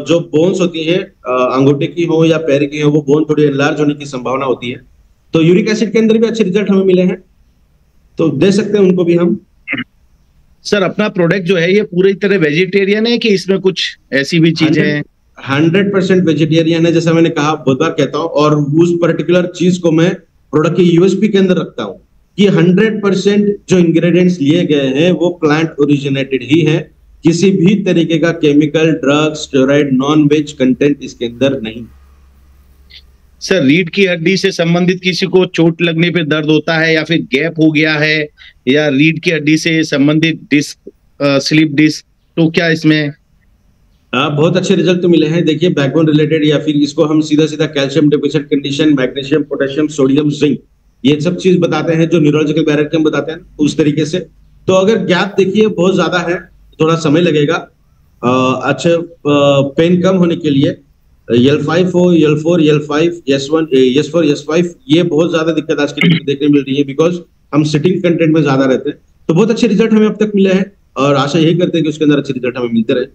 जो बोन्स होती है, अंगूठे की हो या पैर की हो, वो बोन थोड़ी एनलार्ज होने की संभावना होती है। तो यूरिक एसिड के अंदर भी अच्छे रिजल्ट हमें मिले हैं, तो दे सकते हैं उनको भी हम। सर अपना प्रोडक्ट जो है ये पूरी तरह वेजिटेरियन है कि इसमें कुछ ऐसी भी चीजें हैं? 100% वेजिटेरियन है, जैसा मैंने कहा, बहुत बार कहता हूँ। और उस पर्टिकुलर चीज को मैं प्रोडक्ट के यूएसपी के अंदर रखता हूँ कि 100% जो इंग्रेडिएंट्स लिए गए हैं वो प्लांट ओरिजिनेटेड ही है। किसी भी तरीके का chemical, drug, steroid, non veg content इसके अंदर नहीं। सर रीढ़ की हड्डी से संबंधित किसी को चोट लगने पे दर्द होता है, या फिर गैप हो गया है, या रीढ़ की हड्डी से संबंधित डिस्क, स्लिप डिस्क, तो क्या इसमें बहुत अच्छे रिजल्ट तो मिले हैं। देखिए, बैकबोन रिलेटेड, या फिर इसको हम सीधा सीधा calcium deficient condition, magnesium, potassium, sodium, zinc, ये सब चीज बताते हैं जो न्यूरोलॉजिकल बैरियर के हम बताते हैं उस तरीके से। तो अगर गैप देखिए बहुत ज्यादा है, थोड़ा समय लगेगा अच्छा पेन कम होने के लिए। L5 हो, L4, L5, S1, S4, S5, ये बहुत ज्यादा दिक्कत आज के डेट में देखने मिल रही है, बिकॉज हम सिटिंग कंटेंट में ज्यादा रहते हैं। तो बहुत अच्छे रिजल्ट हमें अब तक मिले हैं, और आशा यही करते हैं कि उसके अंदर अच्छे रिजल्ट हमें मिलते रहे।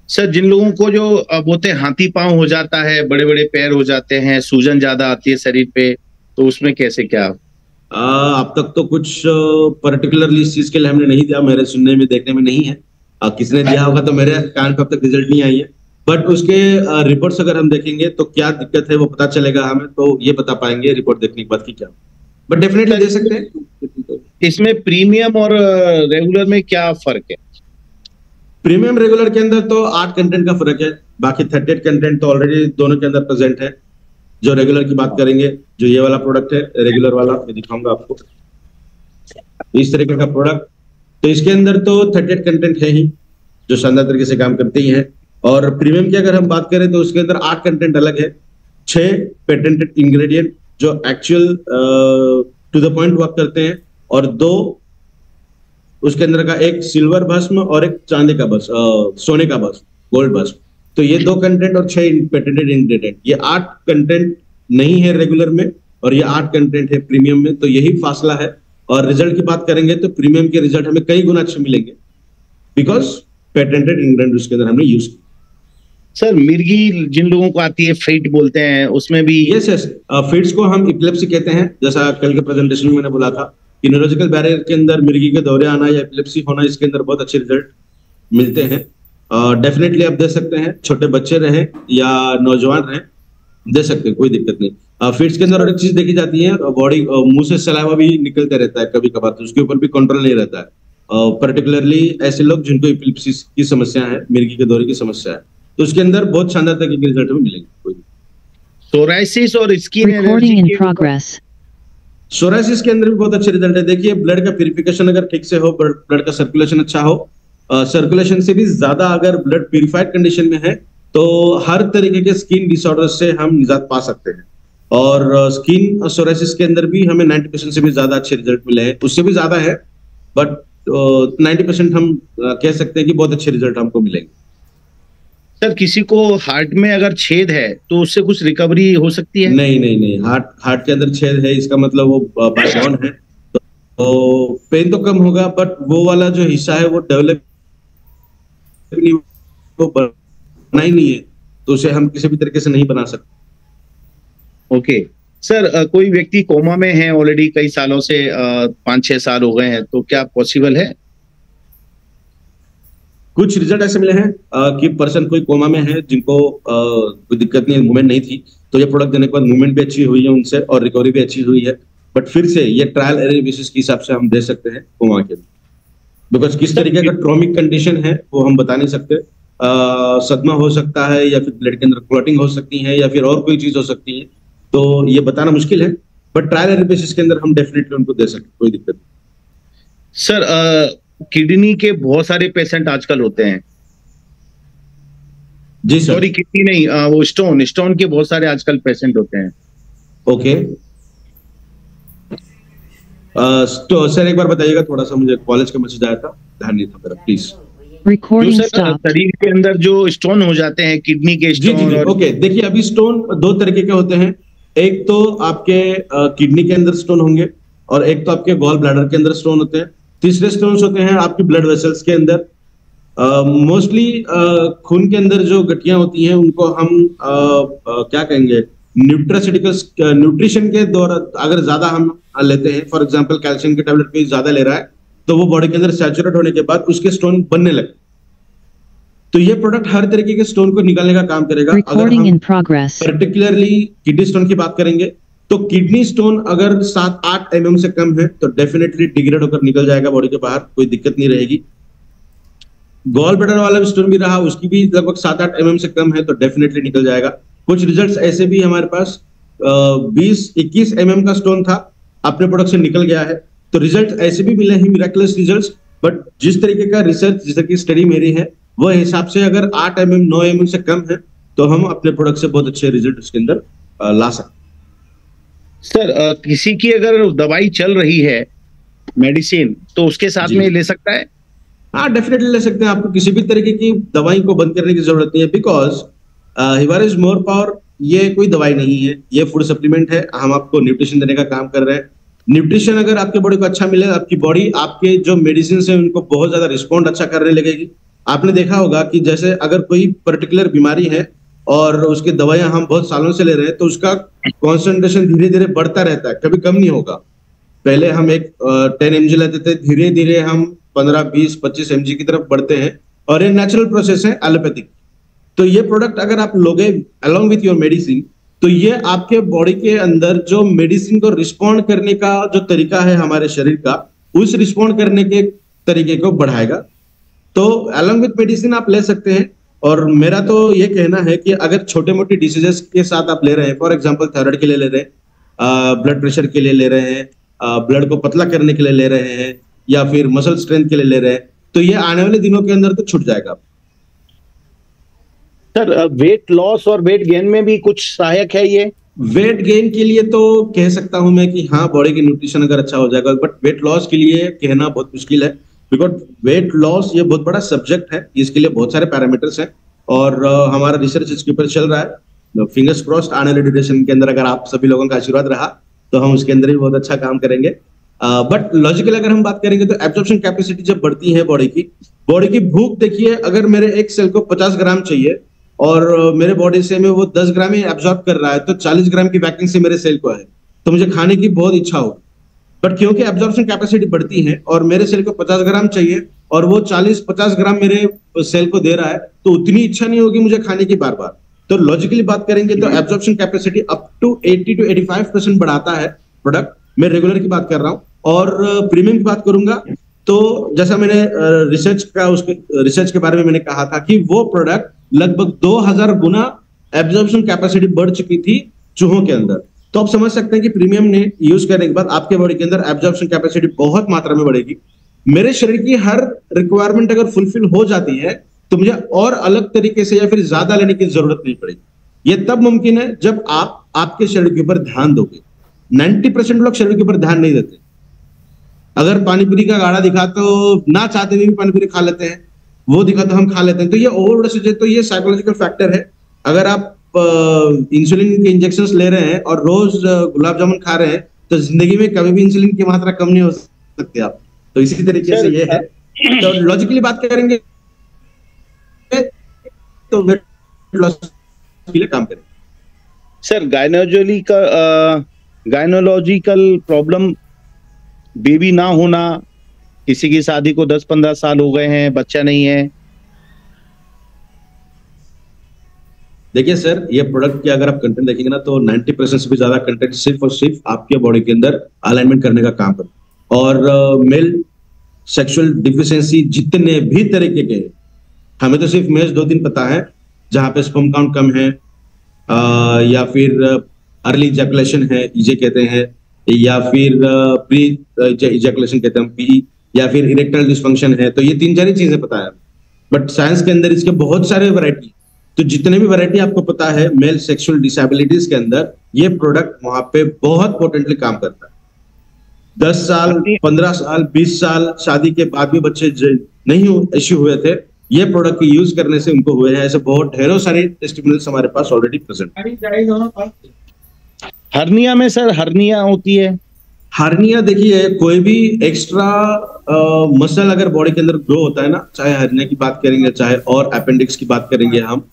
सर जिन लोगों को जो बोलते हैं हाथी पांव हो जाता है, बड़े बड़े पैर हो जाते हैं, सूजन ज्यादा आती है शरीर पे, तो उसमें कैसे क्या? अब तक तो कुछ पर्टिकुलरली इस चीज के लिए हमने नहीं दिया, मेरे सुनने में, देखने में नहीं है। किसने दिया होगा तो मेरे कान पे अब तक रिजल्ट नहीं आई है। बट उसके रिपोर्ट्स अगर हम देखेंगे तो क्या दिक्कत है वो पता चलेगा हमें, तो ये बता पाएंगे रिपोर्ट देखने के बाद की क्या। बट डेफिनेटली दे सकते हैं। इसमें प्रीमियम और रेगुलर में क्या फर्क है? प्रीमियम रेगुलर के अंदर तो 8 कंटेंट का फर्क है, बाकी 38 कंटेंट तो ऑलरेडी दोनों के अंदर प्रेजेंट है। जो रेगुलर की बात करेंगे, जो ये वाला प्रोडक्ट है रेगुलर वाला, मैं दिखाऊंगा आपको इस तरीके का प्रोडक्ट। तो इसके अंदर तो 38 कंटेंट है ही, जो शानदार तरीके से काम करते ही है। और प्रीमियम की अगर हम बात करें तो उसके अंदर 8 कंटेंट अलग है, 6 पेटेंटेड इंग्रेडिएंट जो actual to the point work करते हैं, और 2 उसके अंदर का, एक सिल्वर भस्म और एक चांदी का भस्म, सोने का भस्म, गोल्ड भस्म। तो ये 2 कंटेंट और 6 पेटेंटेड इंग्रेडिएंट, ये 8 कंटेंट नहीं है रेगुलर में, और ये 8 कंटेंट है प्रीमियम में। तो यही फासला है। और रिजल्ट की बात करेंगे तो प्रीमियम के रिजल्ट हमें कई गुना अच्छे मिलेंगे, बिकॉज पेटेंटेड इंग्रेडिएंट उसके अंदर हमने यूज किया। सर मिर्गी जिन लोगों को आती है, फिट बोलते हैं, उसमें भी? यस, फिट्स को हम इपिलेप्सी कहते हैं। जैसा कल के प्रेजेंटेशन में मैंने बोला था कि न्यूरोलॉजिकल बैरियर के अंदर मिर्गी के दौरे आना या इपिलेप्सी होना, इसके अंदर बहुत अच्छे रिजल्ट मिलते हैं। डेफिनेटली आप दे सकते हैं, छोटे बच्चे रहे या नौजवान रहे, दे सकते हैं, कोई दिक्कत नहीं। फीड्स के अंदर और एक चीज देखी जाती है, बॉडी मुंह से सलाइवा भी निकलते रहता है कभी कभार, तो उसके ऊपर भी कंट्रोल नहीं रहता है। पर्टिकुलरली ऐसे लोग जिनको इपिलिप्सी की समस्या है, मिर्गी के दौरे की समस्या है, तो उसके अंदर बहुत शानदार तरीके के रिजल्ट में मिलेंगे। कोई सोराइसिस और skin Recording in allergy progress. Psoriasis के अंदर भी बहुत अच्छे रिजल्ट है। देखिए, ब्लड का प्यूरिफिकेशन अगर ठीक से हो, ब्लड का सर्कुलेशन अच्छा हो, सर्कुलेशन से भी ज्यादा अगर ब्लड प्यूरिफाइड कंडीशन में है, तो हर तरीके के स्किन डिसऑर्डर से हम निजात पा सकते हैं। और स्किन सोराइसिस के अंदर भी हमें 90% से भी ज्यादा अच्छे रिजल्ट मिले हैं, उससे भी ज्यादा है, बट 90% हम कह सकते हैं कि बहुत अच्छे रिजल्ट हमको मिलेंगे। सर, किसी को हार्ट में अगर छेद है तो उससे कुछ रिकवरी हो सकती है? नहीं नहीं नहीं, हार्ट के अंदर छेद है इसका मतलब वो बाय बॉर्न है, तो पेन तो कम होगा, बट वो वाला जो हिस्सा है वो डेवलप वो बना ही नहीं है, तो उसे हम किसी भी तरीके से नहीं बना सकते। ओके सर, कोई व्यक्ति कोमा में है ऑलरेडी कई सालों से, 5-6 साल हो गए हैं, तो क्या पॉसिबल है? कुछ रिजल्ट ऐसे मिले हैं कि पर्सन कोई कोमा में है, जिनको कोई दिक्कत नहीं, मूवमेंट नहीं थी, तो ये प्रोडक्ट देने के बाद मूवमेंट भी अच्छी हुई है उनसे और रिकवरी भी अच्छी हुई है। बट फिर से ये ट्रायल एरर बेसिस के हिसाब से हम दे सकते हैं कोमा के, बिकॉज किस तरीके का ट्रॉमिक कंडीशन है वो हम बता नहीं सकते। सदमा हो सकता है, या फिर ब्लड के अंदर क्लॉटिंग हो सकती है, या फिर और कोई चीज हो सकती है, तो ये बताना मुश्किल है, बट ट्रायल एरर बेसिस के अंदर हम डेफिनेटली उनको दे सकते, कोई दिक्कत नहीं। सर, किडनी के बहुत सारे पेशेंट आजकल होते हैं। जी सर। सॉरी, किडनी नहीं, वो स्टोन के बहुत सारे आजकल पेशेंट होते हैं। ओके, तो सर एक बार बताइएगा, थोड़ा सा मुझे कॉलेज का मैसेज आया था, ध्यान नहीं था मेरा, प्लीज। Recording sir, stopped. शरीर के अंदर जो स्टोन हो जाते हैं, किडनी के जी जी स्टोन जी, और ओके। देखिए, अभी स्टोन दो तरीके के होते हैं, एक तो आपके किडनी के अंदर स्टोन होंगे, और एक तो आपके गॉल ब्लैडर के अंदर स्टोन होते हैं। तीसरे स्टोन्स होते हैं आपकी ब्लड वेसल्स के अंदर। मोस्टली खून के अंदर जो गठियां होती हैं उनको हम क्या कहेंगे, न्यूट्रास्यूटिकल्स, न्यूट्रिशन के द्वारा अगर ज्यादा हम लेते हैं, फॉर एग्जांपल कैल्शियम के टैबलेट कोई ज्यादा ले रहा है, तो वो बॉडी के अंदर सैचुरेट होने के बाद उसके स्टोन बनने लगते, तो ये प्रोडक्ट हर तरीके के स्टोन को निकालने का काम करेगा। अगर Recording in हम progress. पर्टिकुलरली किडनी स्टोन की बात करेंगे, तो किडनी स्टोन अगर 7-8 mm से कम है तो डेफिनेटली डिग्रेड होकर निकल जाएगा बॉडी के बाहर, कोई दिक्कत नहीं रहेगी। गॉल ब्लैडर वाला स्टोन भी रहा, उसकी भी लगभग 7-8 mm से कम है तो डेफिनेटली निकल जाएगा। कुछ रिजल्ट्स ऐसे भी हमारे पास 20-21 mm का स्टोन था, अपने प्रोडक्ट से निकल गया है, तो रिजल्ट ऐसे भी मिले हैं, मिरेकुलस रिजल्ट्स। बट जिस तरीके का रिसर्च, जिस तरीके की स्टडी मेरी है, वो हिसाब से अगर 8 mm 9 mm से कम है तो हम अपने प्रोडक्ट से बहुत अच्छे रिजल्ट उसके अंदर ला सकते। सर, किसी की अगर दवाई चल रही है, मेडिसिन, तो उसके साथ जी। में ले सकता है? हाँ, डेफिनेटली ले सकते हैं। आपको किसी भी तरीके की दवाई को बंद करने की जरूरत नहीं है, बिकॉज हिवारिस मोर पावर ये कोई दवाई नहीं है, ये फूड सप्लीमेंट है। हम आपको न्यूट्रिशन देने का काम कर रहे हैं। न्यूट्रिशन अगर आपकी बॉडी को अच्छा मिले, आपकी बॉडी आपके जो मेडिसिन है उनको बहुत ज्यादा रिस्पॉन्ड अच्छा करने लगेगी। आपने देखा होगा कि जैसे अगर कोई पर्टिकुलर बीमारी है और उसकी दवाइयां हम बहुत सालों से ले रहे हैं, तो उसका कॉन्सेंट्रेशन धीरे धीरे बढ़ता रहता है, कभी कम नहीं होगा। पहले हम एक 10 mg लेते थे, धीरे धीरे हम 15, 20, 25 mg की तरफ बढ़ते हैं, और ये नेचुरल प्रोसेस है, एलोपैथिक। तो ये प्रोडक्ट अगर आप लोगे अलॉन्ग विथ योर मेडिसिन, तो ये आपके बॉडी के अंदर जो मेडिसिन को रिस्पॉन्ड करने का जो तरीका है हमारे शरीर का, उस रिस्पॉन्ड करने के तरीके को बढ़ाएगा। तो अलॉन्ग विथ मेडिसिन आप ले सकते हैं। और मेरा तो ये कहना है कि अगर छोटे मोटे डिसीजेस के साथ आप ले रहे हैं, फॉर एग्जांपल थायराइड के लिए ले रहे हैं, ब्लड प्रेशर के लिए ले रहे हैं, ब्लड को पतला करने के लिए ले रहे हैं, या फिर मसल स्ट्रेंथ के लिए ले रहे हैं, तो ये आने वाले दिनों के अंदर तो छूट जाएगा। सर, वेट लॉस और वेट गेन में भी कुछ सहायक है ये? वेट गेन के लिए तो कह सकता हूं मैं कि हाँ, बॉडी की न्यूट्रिशन अगर अच्छा हो जाएगा, बट वेट लॉस के लिए कहना बहुत मुश्किल है, बिकॉज वेट लॉस ये बहुत बड़ा सब्जेक्ट है, इसके लिए बहुत सारे पैरामीटर्स हैं, और हमारा रिसर्च इसके ऊपर चल रहा है। फिंगर्स क्रॉस्ड, आने वाले ड्यूरेशन के अंदर अगर आप सभी लोगों का आशीर्वाद रहा तो हम उसके अंदर भी बहुत अच्छा काम करेंगे। बट लॉजिकल अगर हम बात करेंगे तो एब्जॉर्प्शन कैपेसिटी जब बढ़ती है बॉडी की भूख देखिए, अगर मेरे एक सेल को 50 ग्राम चाहिए और मेरे बॉडी से में वो 10 ग्राम ही एब्जॉर्ब कर रहा है, तो 40 ग्राम की वैकेंसी मेरे सेल को है, तो मुझे खाने की बहुत इच्छा हो। बट क्योंकि एब्जॉर्प्शन कैपेसिटी बढ़ती है और मेरे सेल को 50 ग्राम चाहिए, और वो 40-50 ग्राम मेरे सेल को दे रहा है, तो उतनी इच्छा नहीं होगी मुझे खाने की बार बार। तो लॉजिकली बात करेंगे तो एब्जॉर्प्शन कैपेसिटी अप टू 80-85% बढ़ाता है प्रोडक्ट। मैं रेगुलर की बात कर रहा हूँ। और प्रीमियम की बात करूंगा तो जैसा मैंने रिसर्च के बारे में मैंने कहा था कि वो प्रोडक्ट लगभग 2000 गुना एब्जॉर्प्शन कैपेसिटी बढ़ चुकी थी चूहों के अंदर। तो आप समझ सकते हैं कि प्रीमियम ने यूज करने के बाद आपके बॉडी के अंदर एब्जॉर्प्शन कैपेसिटी बहुत मात्रा में बढ़ेगी। मेरे शरीर की हर रिक्वायरमेंट अगर फुलफिल हो जाती है तो मुझे और अलग तरीके से या फिर ज्यादा लेने की जरूरत नहीं पड़ेगी। ये तब मुमकिन है जब आप आपके शरीर के ऊपर ध्यान दोगे। 90% लोग शरीर के ऊपर ध्यान नहीं देते। अगर पानीपुरी का गाड़ा दिखा तो ना चाहते हुए भी पानीपुरी खा लेते हैं, वो दिखा तो हम खा लेते हैं। तो ये ओवरडोसेज है, तो ये साइकोलॉजिकल फैक्टर है। अगर आप इंसुलिन के इंजेक्शंस ले रहे हैं और रोज गुलाब जामुन खा रहे हैं तो जिंदगी में कभी भी इंसुलिन की मात्रा कम नहीं हो सकती आप। तो इसी तरीके से ये है। तो लॉजिकली बात करेंगे तो वेट लॉस के लिए काम करें। सर गायनोलॉजिकल प्रॉब्लम, बेबी ना होना, किसी की शादी को 10-15 साल हो गए हैं, बच्चा नहीं है। देखिए सर, ये प्रोडक्ट के अगर आप कंटेंट देखेंगे ना तो 90% से भी ज्यादा कंटेंट सिर्फ और सिर्फ आपके बॉडी के अंदर अलाइनमेंट करने का काम करता है। और मेल सेक्सुअल डिफिशियंसी जितने भी तरीके के, हमें तो सिर्फ मेल्स 2-3 पता है जहां पे स्पर्म काउंट कम है, या फिर अर्ली इजैकुलेशन है, इजे कहते हैं, या फिर प्री इजैकुलेशन कहते हैं पी, या फिर इरेक्टाइल डिसफंक्शन है। तो ये 3-4 चीजें पता है, बट साइंस के अंदर इसके बहुत सारे वैरायटी। तो जितने भी वैरायटी आपको पता है मेल सेक्सुअल डिसेबिलिटीज के अंदर, ये प्रोडक्ट वहां पे बहुत पोटेंटली काम करता है। 10 साल, 15 साल, 20 साल शादी के बाद भी बच्चे नहीं इश्यू हुए थे, ये प्रोडक्ट की यूज करने से उनको हुए हैं। ऐसे बहुत ढेरों सारे टेस्टिमोनियल्स हमारे पास ऑलरेडी प्रेजेंट। हर्निया में सर, हर्निया होती है। हर्निया देखिए, कोई भी एक्स्ट्रा मसल अगर बॉडी के अंदर ग्रो होता है ना, चाहे हर्निया की बात करेंगे चाहे और अपेंडिक्स की बात करेंगे हम,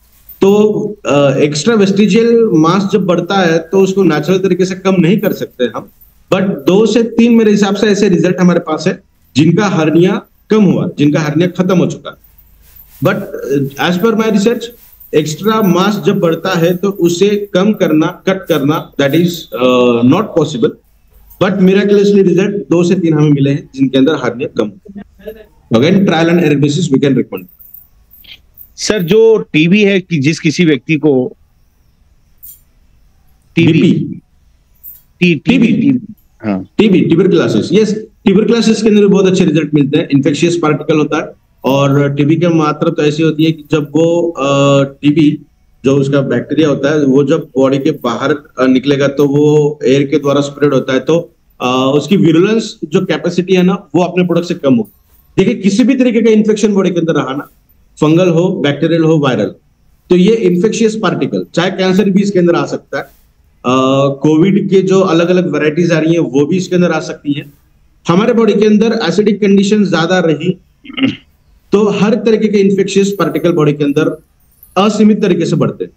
तो एक्स्ट्रा वेस्टिजियल मास जब बढ़ता है तो उसको नेचुरल तरीके से कम नहीं कर सकते हम। बट 2 से 3 मेरे हिसाब से ऐसे रिजल्ट हमारे पास है जिनका हर्निया कम हुआ, जिनका हर्निया खत्म हो चुका। But as per my research, extra mass जब बढ़ता है तो उसे कम करना, कट करना, that is not possible. But miraculously result 2 से 3 हमें मिले हैं जिनके अंदर हर्निया कम। Again trial and error basis we can recommend. Sir, जो टीबी है कि जिस किसी व्यक्ति को ट्यूबरकुलोसिस, यस, ट्यूबरकुलोसिस के अंदर बहुत अच्छे रिजल्ट मिलते हैं। इन्फेक्शियस पार्टिकल होता है और टीबी की मात्रा तो ऐसी होती है कि जब वो टीबी जो उसका बैक्टीरिया होता है वो जब बॉडी के बाहर निकलेगा तो वो एयर के द्वारा स्प्रेड होता है, तो उसकी विरुलेंस जो कैपेसिटी है ना वो अपने प्रोडक्ट से कम होगी। देखिए, किसी भी तरीके का इन्फेक्शन बॉडी के अंदर रहा ना, फंगल हो, बैक्टीरियल हो, वायरल, तो ये इन्फेक्शियस पार्टिकल, चाहे कैंसर भी इसके अंदर आ सकता है, कोविड के जो अलग अलग वैरायटीज आ रही हैं वो भी इसके अंदर आ सकती हैं। हमारे बॉडी के अंदर एसिडिक कंडीशन ज्यादा रही तो हर तरीके के इन्फेक्शियस पार्टिकल बॉडी के अंदर असीमित तरीके से बढ़ते हैं।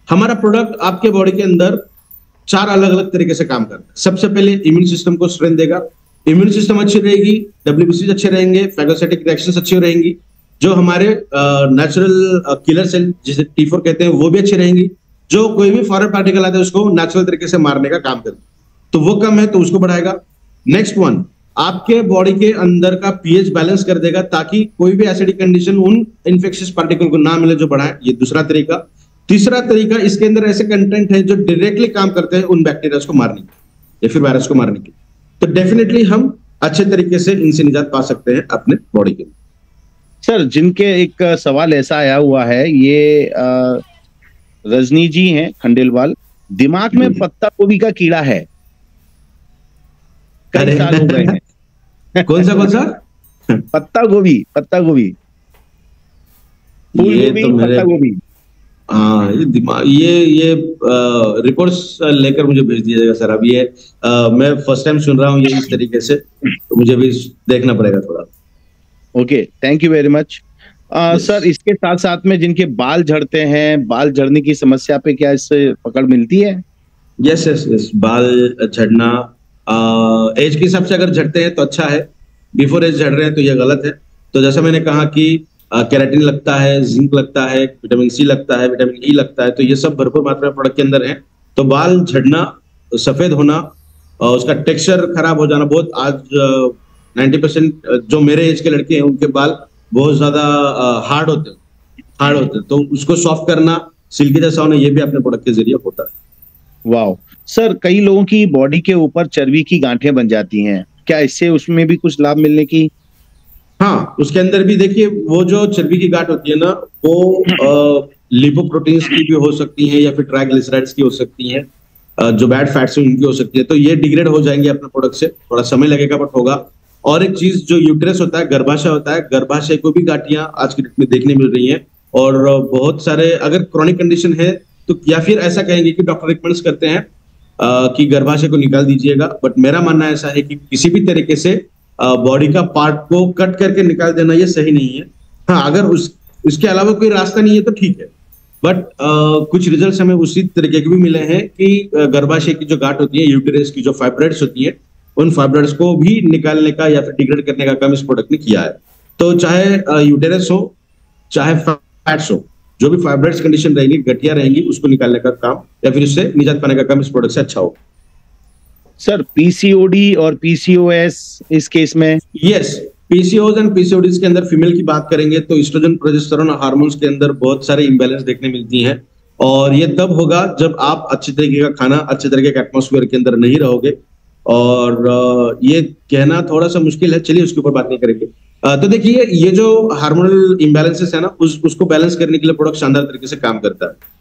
हमारा प्रोडक्ट आपके बॉडी के अंदर 4 अलग अलग तरीके से काम करता है। सबसे पहले इम्यून सिस्टम को स्ट्रेंथ देगा। इम्यून सिस्टम अच्छी रहेगी, डब्ल्यूबीसी अच्छे रहेंगे, फैगोसाइटिक रिएक्शंस अच्छी रहेंगी, जो हमारे नेचुरल किलर सेल जिसे T4 कहते हैं वो भी अच्छी रहेंगी, जो कोई भी फॉरेन पार्टिकल आता है उसको नेचुरल तरीके से मारने का काम करता है, तो वो कम है तो उसको बढ़ाएगा। नेक्स्ट वन, आपके बॉडी के अंदर का पीएच बैलेंस कर देगा ताकि कोई भी एसिडिक कंडीशन उन इन्फेक्शियस पार्टिकल को ना मिले जो बढ़ाए, ये दूसरा तरीका। तीसरा तरीका, इसके अंदर ऐसे कंटेंट है जो डायरेक्टली काम करते हैं उन बैक्टीरिया को मारने के या फिर वायरस को मारने के, तो डेफिनेटली हम अच्छे तरीके से इनसे निजात पा सकते हैं अपने बॉडी के। सर, जिनके एक सवाल ऐसा आया हुआ है, ये रजनी जी हैं खंडेलवाल, दिमाग में पत्ता गोभी का कीड़ा है, कई साल हो गए हैं। कौन सा पत्ता गोभी, फूल गोभी, पत्ता गोभी। हाँ, ये दिमाग, ये रिपोर्ट्स लेकर मुझे भेज दीजिएगा सर। अब ये मैं फर्स्ट टाइम सुन रहा हूँ ये इस तरीके से, तो मुझे भी देखना पड़ेगा थोड़ा। Okay, thank you very much. Sir, इसके साथ साथ में जिनके बाल झड़ते हैं, बाल झड़ने की समस्या पे क्या इससे पकड़ मिलती है? यस, बाल झड़ना एज के हिसाब से अगर झड़ते हैं तो अच्छा है, बिफोर एज झड़ रहे हैं तो ये गलत है। तो जैसा मैंने कहा कि केराटिन लगता है, जिंक लगता है, विटामिन सी लगता है, विटामिन ई लगता है, तो ये सब भरपूर मात्रा में प्रोडक्ट के अंदर है। तो बाल झड़ना, सफेद होना और उसका टेक्सचर खराब हो जाना, बहुत आज 90% जो मेरे एज के लड़के हैं उनके बाल बहुत ज्यादा हार्ड होते हैं, तो उसको सॉफ्ट करना, सिल्की जैसा होना, ये भी अपने प्रोडक्ट के जरिए होता है। वाह सर, कई लोगों की बॉडी के ऊपर चर्बी की गांठें बन जाती हैं, क्या इससे उसमें भी कुछ लाभ मिलने की? हाँ, उसके अंदर भी देखिए, वो जो चर्बी की गांठ होती है ना, वो लिपोप्रोटीन्स की भी हो सकती है या फिर ट्राइग्लिसराइड्स की हो सकती है, जो बैड फैट्स हैं उनकी हो सकती है। तो ये डिग्रेड हो जाएंगे अपने प्रोडक्ट से, थोड़ा समय लगेगा बट होगा। और एक चीज जो यूट्रस होता है, गर्भाशय होता है, गर्भाशय को भी गांठियां आज की डेट में देखने मिल रही हैं। और बहुत सारे अगर क्रॉनिक कंडीशन है तो, या फिर ऐसा कहेंगे कि डॉक्टर रिकमेंड करते हैं कि गर्भाशय को निकाल दीजिएगा, बट मेरा मानना ऐसा है कि किसी भी तरीके से बॉडी का पार्ट को कट करके निकाल देना ये सही नहीं है। हाँ, अगर इसके अलावा कोई रास्ता नहीं है तो ठीक है, बट कुछ रिजल्ट्स हमें उसी तरीके के भी मिले हैं कि गर्भाशय की जो गांठ होती है, यूटेरस की जो फाइब्रॉइड्स होती है, उन फाइब्रॉइड्स को भी निकालने का या फिर डिग्रेड करने का काम इस प्रोडक्ट ने किया है। तो चाहे यूटेरस हो, चाहे फैट्स हो, जो भी फाइब्रॉइड्स कंडीशन रहेगी, गठिया रहेंगी, उसको निकालने का काम या फिर उससे निजात पाने का काम इस प्रोडक्ट से अच्छा हो। सर, पीसीओडी और पीसीओएस इस केस में? यस, पीसीओएस एंड पीसीओडीज के अंदर फीमेल की बात करेंगे तो एस्ट्रोजन, प्रोजेस्टेरोन हार्मोन्स के अंदर बहुत सारे इंबैलेंस देखने मिलती हैं। और ये तब होगा जब आप अच्छे तरीके का खाना, अच्छे तरीके के एटमॉस्फेयर के अंदर नहीं रहोगे। और ये कहना थोड़ा सा मुश्किल है, चलिए उसके ऊपर बात नहीं करेंगे। तो देखिए, ये जो हार्मोनल इंबैलेंसेस है ना, उसको बैलेंस करने के लिए प्रोडक्ट शानदार तरीके से काम करता है।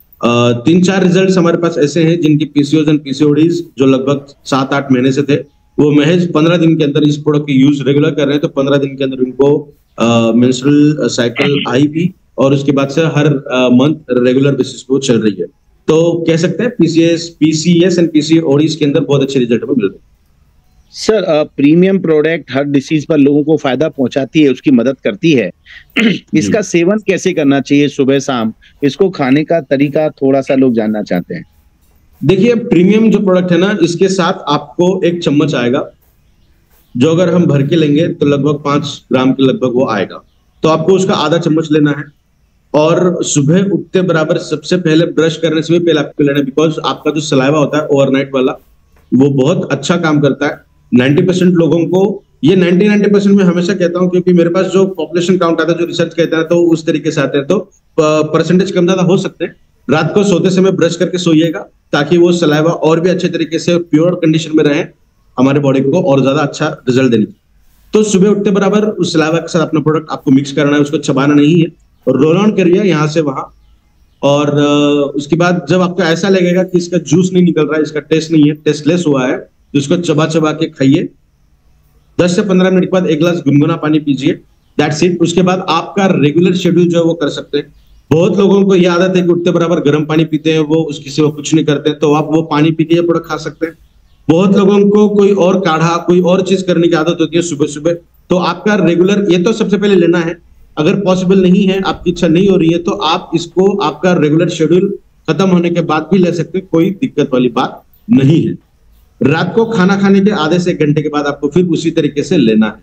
3-4 रिजल्ट हमारे पास ऐसे हैं जिनकी पीसीओएस एंड पीसीओडीज जो लगभग 7-8 महीने से थे, वो महज 15 दिन के अंदर इस प्रोडक्ट की यूज रेगुलर कर रहे हैं। तो 15 दिन के अंदर उनको मेंस्ट्रुअल साइकिल आई भी, और उसके बाद से हर मंथ रेगुलर बेसिस पे चल रही है। तो कह सकते हैं पीसीएस एंड पीसीओडीज के अंदर बहुत अच्छे रिजल्ट हमें मिल रहे हैं। सर, प्रीमियम प्रोडक्ट हर डिसीज पर लोगों को फायदा पहुंचाती है, उसकी मदद करती है। इसका सेवन कैसे करना चाहिए सुबह शाम? इसको खाने का तरीका थोड़ा सा लोग जानना चाहते हैं। देखिए, प्रीमियम जो प्रोडक्ट है ना, इसके साथ आपको एक चम्मच आएगा, जो अगर हम भर के लेंगे तो लगभग 5 ग्राम के लगभग वो आएगा। तो आपको उसका आधा चम्मच लेना है और सुबह उठते बराबर सबसे पहले ब्रश करने से भी पहले आपको लेना है, बिकॉज आपका जो सलाइवा होता है ओवरनाइट वाला, वो बहुत अच्छा काम करता है। 90% लोगों को, ये 90% में हमेशा कहता हूं, क्योंकि मेरे पास जो पॉपुलेशन काउंट आता है, जो रिसर्च कहता है, तो उस तरीके से आते हैं, तो परसेंटेज कम ज्यादा हो सकते हैं। रात को सोते समय ब्रश करके सोइएगा, ताकि वो सलाइवा और भी अच्छे तरीके से प्योर कंडीशन में रहे, हमारे बॉडी को और ज्यादा अच्छा रिजल्ट देने की। तो सुबह उठते बराबर उस सलाइवा के साथ अपना प्रोडक्ट आपको मिक्स करना है, उसको चबाना नहीं है, रोल ऑन करिए यहाँ से वहां। और उसके बाद जब आपको ऐसा लगेगा कि इसका जूस नहीं निकल रहा है, इसका टेस्ट नहीं है, टेस्टलेस हुआ है, तो इसको चबा चबा के खाइए। 10 से 15 मिनट के बाद 1 गिलास गुनगुना पानी पीजिए, दैट्स इट। उसके बाद आपका रेगुलर शेड्यूल जो है वो कर सकते हैं। बहुत लोगों को यह आदत है कि उठते बराबर गर्म पानी पीते हैं, वो उसकी सिवा कुछ नहीं करते, तो आप वो पानी पी के ये प्रोडक्ट खा सकते हैं। बहुत लोगों को कोई और काढ़ा, कोई और चीज करने की आदत होती है सुबह सुबह, तो आपका रेगुलर, ये तो सबसे पहले लेना है। अगर पॉसिबल नहीं है, आपकी इच्छा नहीं हो रही है, तो आप इसको आपका रेगुलर शेड्यूल खत्म होने के बाद भी ले सकते हैं, कोई दिक्कत वाली बात नहीं है। रात को खाना खाने के आधे से 1 घंटे के बाद आपको फिर उसी तरीके से लेना है।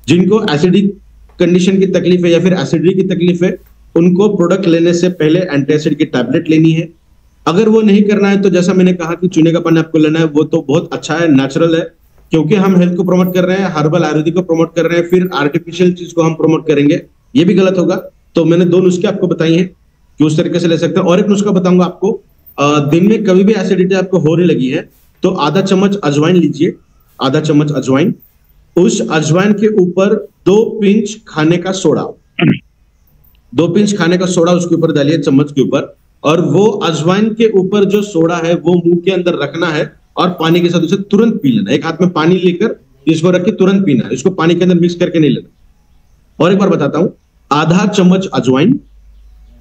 जिनको एसिडिक कंडीशन की तकलीफ है या फिर एसिडिटी की तकलीफ है, उनको प्रोडक्ट लेने से पहले एंटासिड की टैबलेट लेनी है। अगर वो नहीं करना है तो जैसा मैंने कहा कि चूने का पानी आपको लेना है, वो तो बहुत अच्छा है, नेचुरल है, क्योंकि हम हेल्थ को प्रमोट कर रहे हैं, हर्बल आयुर्वेदिक को प्रमोट कर रहे हैं, फिर आर्टिफिशियल चीज को हम प्रमोट करेंगे, ये भी गलत होगा। तो मैंने 2 नुस्खे आपको बताई हैं कि उस तरीके से ले सकते हैं। और एक नुस्खा बताऊंगा आपको, दिन में कभी भी एसिडिटी आपको होने लगी है तो आधा चम्मच अजवाइन लीजिए, आधा चम्मच अजवाइन, उस अजवाइन के ऊपर 2 पिंच खाने का सोडा, 2 पिंच खाने का सोडा उसके ऊपर डालिए चम्मच के ऊपर, और वो अजवाइन के ऊपर जो सोडा है वो मुंह के अंदर रखना है और पानी के साथ उसे तुरंत पी लेना। एक हाथ में पानी लेकर इसको रख के तुरंत पीना है, इसको पानी के अंदर मिक्स करके नहीं लेना। और एक बार बताता हूं, आधा चम्मच अजवाइन,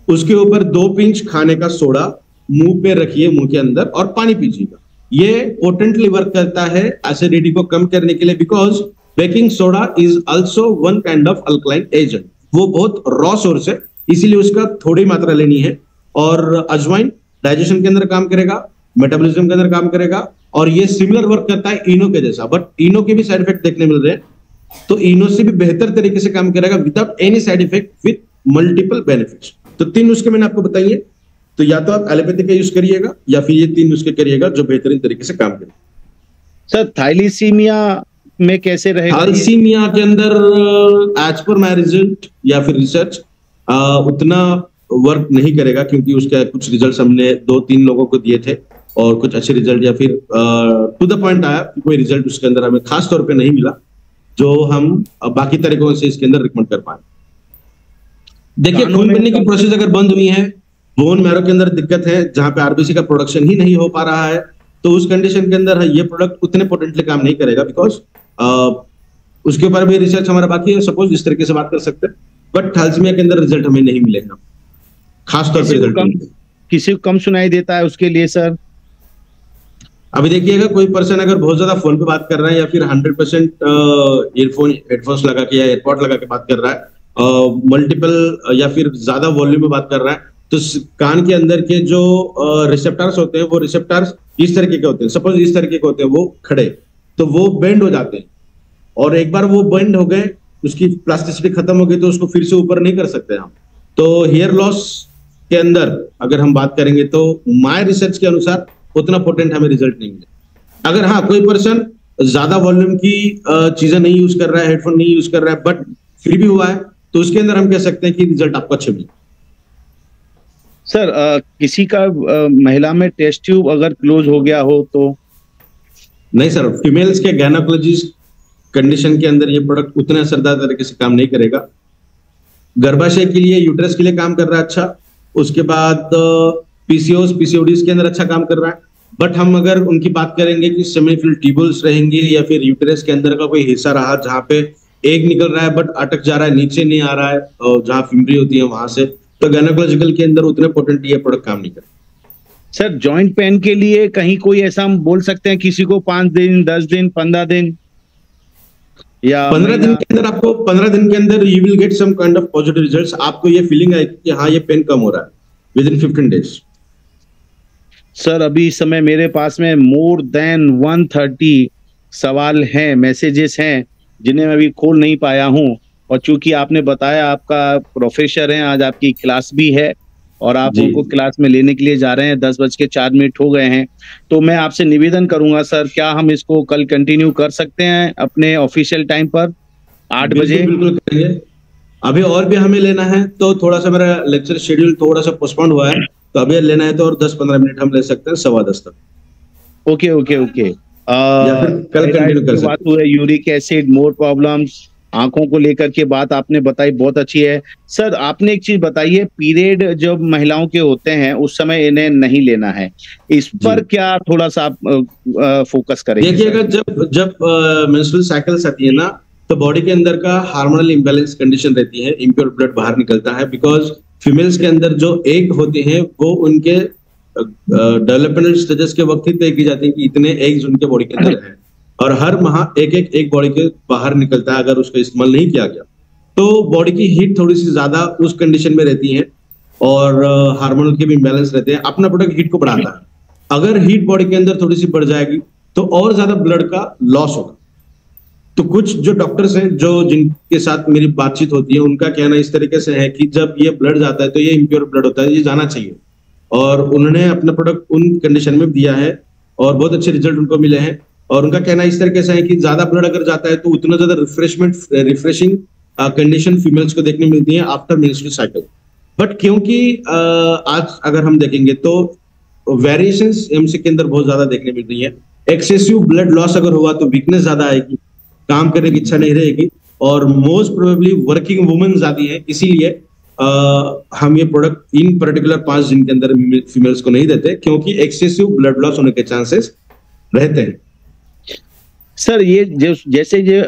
उसके ऊपर 2 पिंच खाने का सोडा, मुंह पे रखिए, मुंह के अंदर, और पानी पीजिएगा। ये पोटेंटली वर्क करता है एसिडिटी को कम करने के लिए, because baking soda is also one kind of alkaline agent. वो बहुत रॉ सोर्स है, इसीलिए उसका थोड़ी मात्रा लेनी है। और अजवाइन डाइजेशन के अंदर काम करेगा, मेटाबॉलिज्म के अंदर काम करेगा, और ये सिमिलर वर्क करता है इनो के जैसा, बट इनो के भी साइड इफेक्ट देखने मिल रहे हैं। तो इनो से भी बेहतर तरीके से काम करेगा without any side effect with multiple benefits. तो 3 नुस्खे मैंने आपको बताइए, तो या तो आप एलोपैथी का यूज करिएगा या फिर ये 3 नुस्खे करिएगा जो बेहतरीन तरीके से काम करें। सर थैलेसीमिया में कैसे रहेगा? थैलेसीमिया के अंदर एज पर माय रिजल्ट या फिर रिसर्च उतना वर्क नहीं करेगा, क्योंकि उसके कुछ रिजल्ट्स हमने 2-3 लोगों को दिए थे और कुछ अच्छे रिजल्ट या फिर टू द पॉइंट आया कि कोई रिजल्ट उसके अंदर हमें खास तौर पे नहीं मिला जो हम बाकी तरीकों से इसके अंदर रिकमेंड कर पाए। देखिए, खून बनने की प्रोसेस अगर बंद हुई है, बोन मैरो के अंदर दिक्कत है जहां पे आरबीसी का प्रोडक्शन ही नहीं हो पा रहा है, तो उस कंडीशन के अंदर ये प्रोडक्ट उतने पोटेंटली काम नहीं करेगा, बिकॉज उसके ऊपर भी रिसर्च हमारा बाकी है। सपोज इस तरीके से बात कर सकते हैं, बट थैलेसीमिया के अंदर रिजल्ट हमें नहीं मिलेगा, खास तौर पे रिजल्ट किसी को कम सुनाई देता है उसके लिए सर? अभी देखिएगा, कोई पर्सन अगर बहुत ज्यादा फोन पे बात कर रहा है या फिर 100% ईयरफोन हेडफोन्स लगा के या एयरपॉड लगा के बात कर रहा है, मल्टीपल या फिर ज्यादा वॉल्यूम में बात कर रहा है, तो कान के अंदर के जो रिसेप्टर्स होते हैं वो रिसेप्टर्स इस तरीके के होते हैं। सपोज इस तरीके के होते हैं, वो खड़े, तो वो बेंड हो जाते हैं, और एक बार वो बेंड हो गए, उसकी प्लास्टिसिटी खत्म हो गई, तो उसको फिर से ऊपर नहीं कर सकते हम। तो हेयर लॉस के अंदर अगर हम बात करेंगे तो माय रिसर्च के अनुसार उतना पोटेंट हमें रिजल्ट नहीं मिले। अगर हाँ, कोई पर्सन ज्यादा वॉल्यूम की चीजें नहीं यूज कर रहा है, हेडफोन नहीं यूज कर रहा है, बट फिर भी हुआ है, तो उसके अंदर हम कह सकते हैं कि रिजल्ट आपको अच्छे मिले। सर किसी का महिला में टेस्ट ट्यूब अगर क्लोज हो गया हो तो? नहीं सर, फीमेल्स के गायनेकोलॉजिस्ट कंडीशन के अंदर ये प्रोडक्ट उतने असरदार तरीके से काम नहीं करेगा। गर्भाशय के लिए, यूट्रस के लिए काम कर रहा है अच्छा, उसके बाद पीसीओस पीसीओडीज के अंदर अच्छा काम कर रहा है, बट हम अगर उनकी बात करेंगे कि सेमिफिल ट्यूबल्स रहेंगे या फिर यूट्रस के अंदर का कोई हिस्सा रहा जहां पे एग निकल रहा है बट अटक जा रहा है, नीचे नहीं आ रहा है, और जहां फिम्बरी होती है वहां से, तो गायनेकोलॉजिकल के अंदर उतने पोटेंट ये प्रोडक्ट काम नहीं करता। सर जॉइंट पेन के लिए कहीं कोई ऐसा हम बोल सकते हैं किसी को 5 दिन 10 दिन 15 दिन या 15 दिन के अंदर? आपको 15 दिन के अंदर you will get some kind of positive results. आपको ये फीलिंग आएगी कि हाँ, ये पेन कम हो रहा है विद इन 15 डेज। सर अभी इस समय मेरे पास में मोर देन 130 सवाल हैं, मैसेजेस हैं, जिन्हें मैं अभी खोल नहीं पाया हूं, और चूंकि आपने बताया आपका प्रोफेसर है, आज आपकी क्लास भी है और आप उनको क्लास में लेने के लिए जा रहे हैं, 10:04 हो गए हैं, तो मैं आपसे निवेदन करूंगा सर, क्या हम इसको कल कंटिन्यू कर सकते हैं अपने ऑफिशियल टाइम पर 8 बजे? बिल्कुल करेंगे। अभी और भी हमें लेना है, तो थोड़ा सा मेरा लेक्चर शेड्यूल थोड़ा सा पोस्टपोन हुआ है, तो अभी लेना है तो और 10-15 मिनट हम ले सकते हैं, 10:15 तक। Okay okay okay. या फिर कल कंटिन्यू कर सकते हैं। यूरिक एसिड, मोर प्रॉब्लम्स, आंखों को लेकर के बात आपने बताई, बहुत अच्छी है। सर आपने एक चीज बताई है, पीरियड जब महिलाओं के होते हैं उस समय इन्हें नहीं लेना है, इस पर क्या थोड़ा सा आप फोकस करेंगे? देखिएगा, जब मेंस्ट्रुअल साइकिल्स आती है ना, तो बॉडी के अंदर का हार्मोनल इम्बैलेंस कंडीशन रहती है, इम्प्योर ब्लड बाहर निकलता है, बिकॉज फीमेल्स के अंदर जो एग होते हैं वो उनके डेवलपमेंटल स्टेजेस के वक्त ही तय की जाती है कि इतने एग्स उनके बॉडी के अंदर हैं, और हर माह एक बॉडी के बाहर निकलता है अगर उसका इस्तेमाल नहीं किया गया, तो बॉडी की हीट थोड़ी सी ज्यादा उस कंडीशन में रहती है, और हार्मोनल के भी इम्बैलेंस रहते हैं, अपना प्रोडक्ट हीट को बढ़ाता है। अगर हीट बॉडी के अंदर थोड़ी सी बढ़ जाएगी तो और ज्यादा ब्लड का लॉस होगा। तो कुछ जो डॉक्टर्स हैं जो जिनके साथ मेरी बातचीत होती है, उनका कहना इस तरीके से है कि जब ये ब्लड जाता है तो ये इम्प्योर ब्लड होता है, ये जाना चाहिए, और उन्होंने अपना प्रोडक्ट उन कंडीशन में दिया है और बहुत अच्छे रिजल्ट उनको मिले हैं। और उनका कहना इस तरीके से है कि ज्यादा ब्लड अगर जाता है तो उतना ज्यादा रिफ्रेशिंग कंडीशन फीमेल्स को देखने मिलती है आफ्टर मेंस्ट्रुअल साइकिल। बट क्योंकि आज अगर हम देखेंगे तो वेरिएशंस एमसी के अंदर बहुत ज्यादा देखने मिल रही है, एक्सेसिव ब्लड लॉस अगर हुआ तो वीकनेस ज्यादा आएगी, काम करने की इच्छा नहीं रहेगी, और मोस्ट प्रोबेबली वर्किंग वुमेन ज्यादा है, इसीलिए हम ये प्रोडक्ट इन पर्टिकुलर 5 दिन के अंदर फीमेल्स को नहीं देते, क्योंकि एक्सेसिव ब्लड लॉस होने के चांसेस रहते हैं। सर ये जैसे ये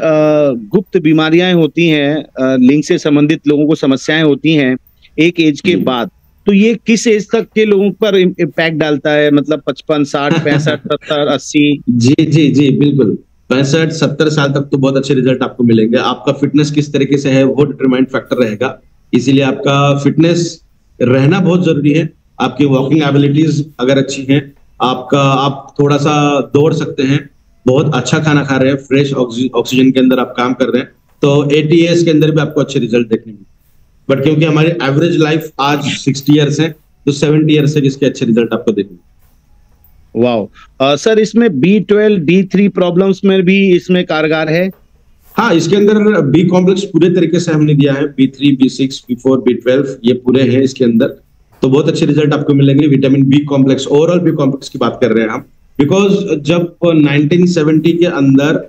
गुप्त बीमारियां होती हैं, लिंग से संबंधित लोगों को समस्याएं होती हैं एक एज के बाद, तो ये किस एज तक के लोगों पर इम्पैक्ट डालता है? मतलब 55, 60, 65, 70, 80? जी जी जी बिल्कुल, 65-70 साल तक तो बहुत अच्छे रिजल्ट आपको मिलेंगे। आपका फिटनेस किस तरीके से है वो डिटरमाइंड फैक्टर रहेगा, इसीलिए आपका फिटनेस रहना बहुत जरूरी है। आपकी वॉकिंग एबिलिटीज अगर अच्छी हैं, आप थोड़ा सा दौड़ सकते हैं, बहुत अच्छा खाना खा रहे हैं, फ्रेश ऑक्सीजन के अंदर आप काम कर रहे हैं, तो ATS के अंदर भी आपको अच्छे रिजल्ट देखने मिले। बट क्योंकि हमारी एवरेज लाइफ आज 60 ईयर्स है, तो 70 ईयर्स तक इसके अच्छे रिजल्ट आपको देखने। वाह सर, इसमें B12 D3 प्रॉब्लम्स में भी इसमें कारगर है? हाँ, इसके अंदर बी कॉम्प्लेक्स पूरे तरीके से हमने दिया है, B3 B6 B4 B12 ये पूरे हैं इसके अंदर, तो बहुत अच्छे रिजल्ट आपको मिलेंगे। Vitamin B complex, overall B complex की बात कर रहे हैं हम, बिकॉज जब 1970 के अंदर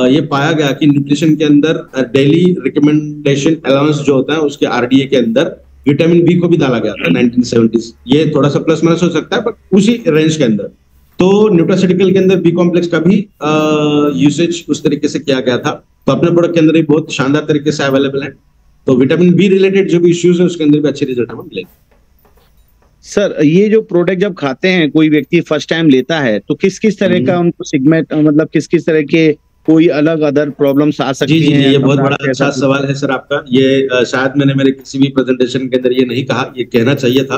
ये पाया गया कि न्यूट्रिशन के अंदर डेली रिकमेंडेशन अलाउंस जो होता है उसके RDA के अंदर विटामिन बी को भी डाला गया था 1970s। ये थोड़ा सा प्लस माइनस हो सकता है बट उसी रेंज के अंदर। तो न्यूट्रास्यूटिकल के अंदर बी कॉम्प्लेक्स का भी यूसेज उस तरीके से किया गया था, तो अपने प्रोडक्ट के अंदर भी बहुत शानदार तरीके से अवेलेबल है। तो विटामिन बी रिलेटेड जो भी इश्यूज है उसके अंदर भी अच्छे रिजल्ट हमें मिलेंगे। सर, ये जो प्रोडक्ट जब खाते हैं कोई व्यक्ति फर्स्ट टाइम लेता है, तो किस किस तरह का उनको सिगमेंट, मतलब किस किस तरह के कोई अलग अदर प्रॉब्लम्स आ सकती हैं? जी, ये बहुत बड़ा अच्छा सवाल है सर आपका। ये शायद मैंने मेरे किसी भी प्रेजेंटेशन के अंदर ये नहीं कहा, ये कहना चाहिए था।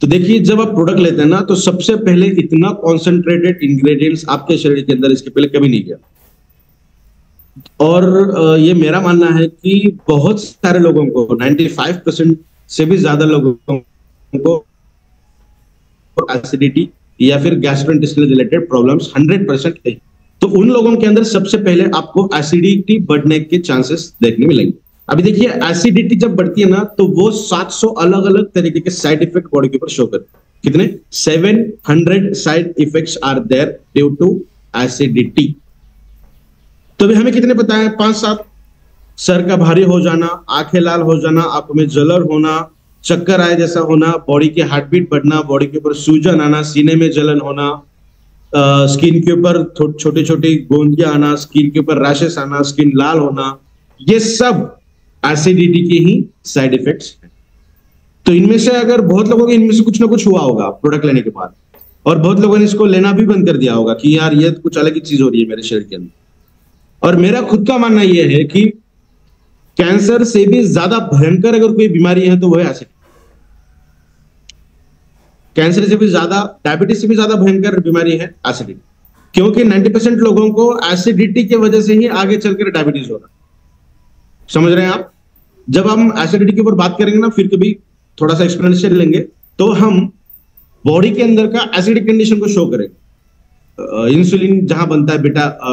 तो देखिए, जब आप प्रोडक्ट लेते हैं ना, तो सबसे पहले इतना कॉन्सेंट्रेटेड इंग्रेडिएंट्स आपके शरीर के अंदर इसके पहले कभी नहीं गया। और ये मेरा मानना है कि बहुत सारे लोगों को, 95% से भी ज्यादा लोगों को एसिडिटी या फिर गैस्ट्रोइंटेस्टाइनल रिलेटेड प्रॉब्लम्स 100% है। तो उन लोगों के अंदर सबसे पहले आपको एसिडिटी बढ़ने के चांसेस देखने मिलेंगे। अभी देखिए, एसिडिटी जब बढ़ती है ना, तो वो 700 अलग अलग तरीके के साइड इफेक्ट बॉडी के ऊपर शो करते हैं। कितने? 700 side effects are there due to acidity. तो अभी हमें कितने पता है? 5-7। सर का भारी हो जाना, आंखें लाल हो जाना, आंखों में जलन होना, चक्कर आए जैसा होना, बॉडी की हार्टबीट बढ़ना, बॉडी के ऊपर सूजन आना, सीने में जलन होना, स्किन के ऊपर छोटी छोटी गोंदियां आना, स्किन के ऊपर रैशेस आना, स्किन लाल होना, ये सब एसिडिटी के ही साइड इफेक्ट्स हैं। तो इनमें से अगर बहुत लोगों को इनमें से कुछ ना कुछ हुआ होगा प्रोडक्ट लेने के बाद, और बहुत लोगों ने इसको लेना भी बंद कर दिया होगा कि यार ये कुछ अलग ही चीज हो रही है मेरे शरीर के अंदर। और मेरा खुद का मानना यह है कि कैंसर से भी ज्यादा भयंकर अगर कोई बीमारी है तो वह है एसिडिटी। कैंसर से भी ज्यादा, डायबिटीज से भी ज्यादा भयंकर बीमारी है एसिडिटी, क्योंकि 90% लोगों को एसिडिटी की वजह से ही आगे चलकर डायबिटीज हो रहा है। समझ रहे हैं आप? जब हम एसिडिटी के ऊपर बात करेंगे ना, फिर कभी थोड़ा सा एक्सप्लेनेशन लेंगे, तो हम बॉडी के अंदर का एसिडिक कंडीशन को शो करेंगे। इंसुलिन जहां बनता है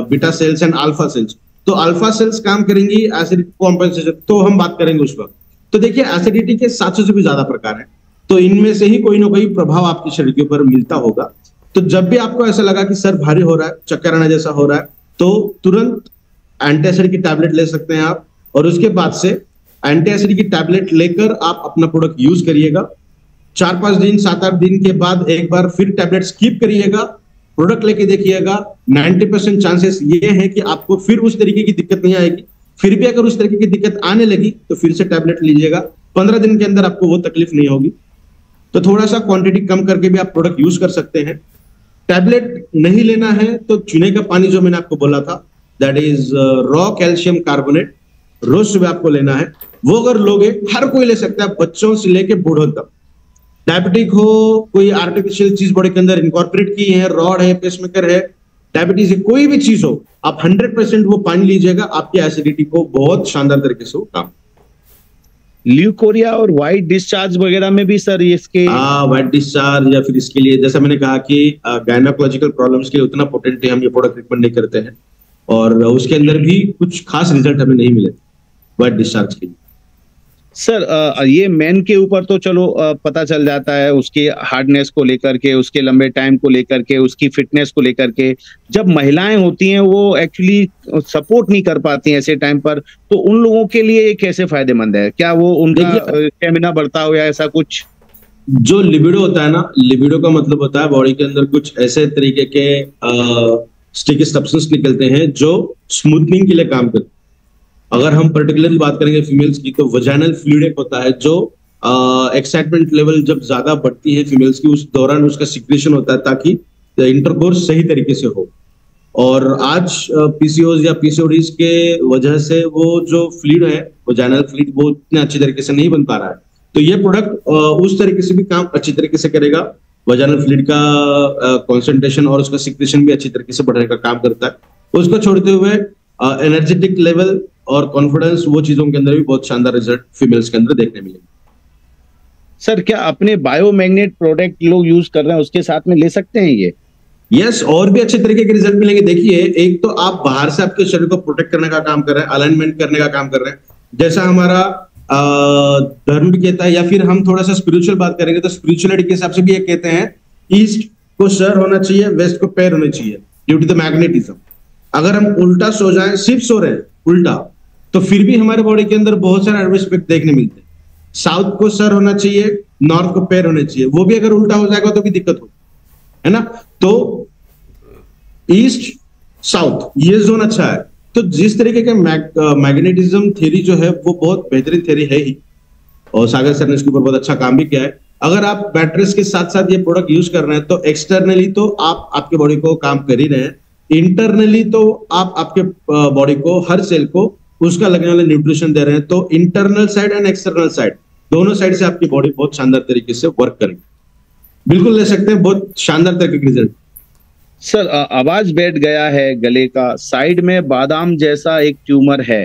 beta cells and alpha cells, तो अल्फा सेल्स काम करेंगी एसिडिक कॉम्पेंसेशन, तो हम बात करेंगे उस वक्त। तो देखिए, एसिडिटी के 700 से भी ज्यादा प्रकार हैं, तो इनमें से ही कोई ना कोई प्रभाव आपके शरीर के ऊपर मिलता होगा। तो जब भी आपको ऐसा लगा कि सर भारी हो रहा है, चक्कर आना जैसा हो रहा है, तो तुरंत एंटासिड की टैबलेट ले सकते हैं आप, और उसके बाद से एंटासिड की टैबलेट लेकर आप अपना प्रोडक्ट यूज करिएगा। 4-5 दिन 7-8 दिन के बाद एक बार फिर टैबलेट स्किप करिएगा, प्रोडक्ट लेके देखिएगा। 90% चांसेस ये है कि आपको फिर उस तरीके की दिक्कत नहीं आएगी। फिर भी अगर उस तरीके की दिक्कत आने लगी तो फिर से टैबलेट लीजिएगा, 15 दिन के अंदर आपको वो तकलीफ नहीं होगी। तो थोड़ा सा क्वांटिटी कम करके भी आप प्रोडक्ट यूज कर सकते हैं। टैबलेट नहीं लेना है तो चूने का पानी, जो मैंने आपको बोला था, that is raw calcium carbonate, रोज सुबह आपको लेना है। वो अगर लोगे, हर कोई ले सकता है, बच्चों से लेके बूढ़ों तक। डायबिटिक हो, कोई आर्टिफिशियल चीज बॉडी के अंदर इनकॉर्पोरेट की है, रॉड है, पेसमेकर है, डायबिटीज है, कोई भी चीज हो, आप 100% वो पानी लीजिएगा, आपकी एसिडिटी को बहुत शानदार तरीके से काम। ल्यूकोरिया और व्हाइट डिस्चार्ज वगैरह में भी सर इसके व्हाइट डिस्चार्ज, या फिर इसके लिए जैसा मैंने कहा कि गायनोकोलॉजिकल प्रॉब्लम्स के लिए उतना पोटेंट हम ये प्रोडक्ट रिकमेंड नहीं करते हैं, और उसके अंदर भी कुछ खास रिजल्ट हमें नहीं मिले व्हाइट डिस्चार्ज के लिए। सर ये मेन के ऊपर तो चलो पता चल जाता है, उसकी हार्डनेस को लेकर के, उसके लंबे टाइम को लेकर के, उसकी फिटनेस को लेकर के। जब महिलाएं होती हैं वो एक्चुअली सपोर्ट नहीं कर पाती हैं ऐसे टाइम पर, तो उन लोगों के लिए ये कैसे फायदेमंद है? क्या वो उनका स्टेमिना बढ़ता हो या ऐसा कुछ? जो लिबिडो होता है ना, लिबिडो का मतलब होता है बॉडी के अंदर कुछ ऐसे तरीके के स्टिकी सब्सटेंस निकलते हैं जो स्मूथनिंग के लिए काम करते हैं। अगर हम पर्टिकुलरली बात करेंगे फीमेल्स की, तो वजाइनल फ्लूइड एक होता है जो एक्साइटमेंट लेवल जब ज्यादा बढ़ती है फीमेल्स की, उस दौरान उसका सिक्रेशन होता है ताकि इंटरकोर्स सही तरीके से हो। और आज पीसीओज या पीसीओडीज के वजह से वो जो फ्लूइड है, वजाइनल फ्लूइड, वो इतने अच्छी तरीके से नहीं बन पा रहा है। तो ये प्रोडक्ट उस तरीके से भी काम अच्छी तरीके से करेगा। वजाइनल फ्लूइड का कंसंट्रेशन और उसका सिक्रेशन भी अच्छी तरीके से बढ़ाने का काम करता है। उसको छोड़ते हुए एनर्जेटिक लेवल और कॉन्फिडेंस, वो चीजों के अंदर भी बहुत शानदार रिजल्ट फीमेल्स के अंदर देखने मिलेंगे। सर क्या अपने बायोमैग्नेट प्रोडक्ट लोग यूज कर रहे हैं उसके साथ में ले सकते हैं ये? यस, और भी अच्छे तरीके के रिजल्ट मिलेंगे। देखिए, एक तो आप बाहर से आपके शरीर को प्रोटेक्ट करने का काम कर रहे हैं, अलाइनमेंट करने का काम कर रहे हैं, जैसा हमारा धर्म भी कहता है, या फिर हम थोड़ा सा स्पिरिचुअल बात करेंगे तो स्पिरिचुअलिटी के हिसाब से भी ये कहते हैं ईस्ट को सर होना चाहिए, वेस्ट को पैर होने चाहिए, ड्यू टू द मैग्नेटिज्म। अगर हम उल्टा सो जाएं, सिर्फ सो रहे हैं उल्टा, तो फिर भी हमारे बॉडी के अंदर बहुत सारे एडवर्स इफेक्ट देखने मिलते हैं। साउथ को सर होना चाहिए, नॉर्थ को पैर होने चाहिए, वो भी अगर उल्टा हो जाएगा तो भी दिक्कत हो, है ना। तो ईस्ट साउथ ये जोन अच्छा है। तो जिस तरीके के मैग्नेटिज्म थ्योरी जो है वो बहुत बेहतरीन थ्योरी है ही, और सागर सर ने इसके ऊपर बहुत अच्छा काम भी किया है। अगर आप बैटरीज के साथ साथ ये प्रोडक्ट यूज कर रहे हैं तो एक्सटर्नली तो आप आपके बॉडी को काम कर ही रहे हैं, इंटरनली तो आप आपके बॉडी को, हर सेल को उसका लगने वाला न्यूट्रिशन दे रहे हैं। तो internal side and external side, दोनों साइड से आपकी बॉडी बहुत शानदार तरीके से वर्क करेगी। बिल्कुल ले सकते हैं, बहुत शानदार तरीके के रिजल्ट। सर आवाज बैठ गया है गले का, साइड में बादाम जैसा एक ट्यूमर है।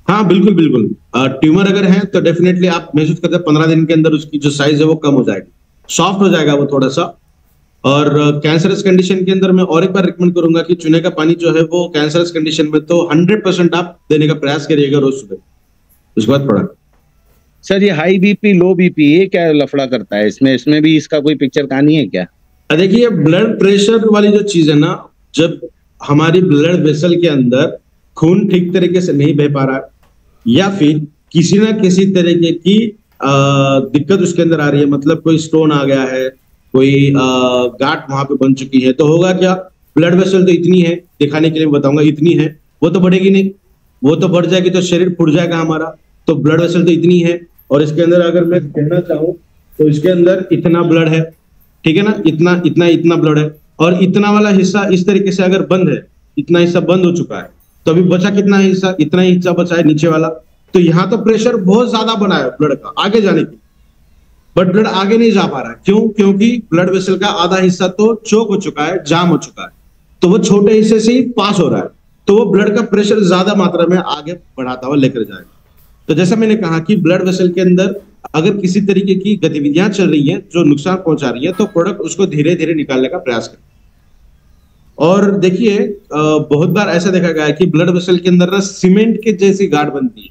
हाँ बिल्कुल बिल्कुल, ट्यूमर अगर है तो डेफिनेटली आप महसूस करते हैं 15 दिन के अंदर उसकी जो साइज है वो कम हो जाएगी, सॉफ्ट हो जाएगा वो थोड़ा सा। और कैंसरस कंडीशन के अंदर मैं और एक बार रिकमेंड करूंगा कि चूने का पानी जो है वो कैंसरस कंडीशन में तो 100% आप देने का प्रयास करिएगा रोज सुबह, उसके बाद प्रोडक्ट। सर ये हाई बीपी लो बीपी ये क्या लफड़ा करता है इसमें भी इसका कोई पिक्चर कहानी है क्या? देखिए, ब्लड प्रेशर वाली जो चीज है ना, जब हमारी ब्लड वेसल के अंदर खून ठीक तरीके से नहीं बह पा रहा है, या फिर किसी ना किसी तरीके की दिक्कत उसके अंदर आ रही है, मतलब कोई स्टोन आ गया है, कोई गांठ वहां पे बन चुकी है, तो होगा क्या, ब्लड वेसल तो इतनी है, दिखाने के लिए बताऊंगा, इतनी है, वो तो बढ़ेगी नहीं, वो तो बढ़ जाएगी तो शरीर फूट जाएगा हमारा। तो ब्लड वेसल तो इतनी है, और इसके अंदर अगर मैं कहना चाहूँ तो इसके अंदर इतना ब्लड है, ठीक है ना, इतना इतना इतना ब्लड है, और इतना वाला हिस्सा इस तरीके से अगर बंद है, इतना हिस्सा बंद हो चुका है, तो अभी बचा कितना हिस्सा, इतना ही हिस्सा बचा है नीचे वाला। तो यहाँ तो प्रेशर बहुत ज्यादा बना है ब्लड का आगे जाने की, बट ब्लड आगे नहीं जा पा रहा है। क्यों? क्योंकि ब्लड वेसल का आधा हिस्सा तो चोक हो चुका है, जाम हो चुका है, तो वो छोटे हिस्से से ही पास हो रहा है, तो वो ब्लड का प्रेशर ज्यादा मात्रा में आगे बढ़ाता हुआ लेकर जाएगा। तो जैसा मैंने कहा कि ब्लड वेसल के अंदर अगर किसी तरीके की गतिविधियां चल रही हैं जो नुकसान पहुंचा रही है, तो प्रोडक्ट उसको धीरे धीरे निकालने का प्रयास करें। और देखिए, बहुत बार ऐसा देखा गया है कि ब्लड वेसल के अंदर ना सीमेंट के जैसी गाढ़ बनती है,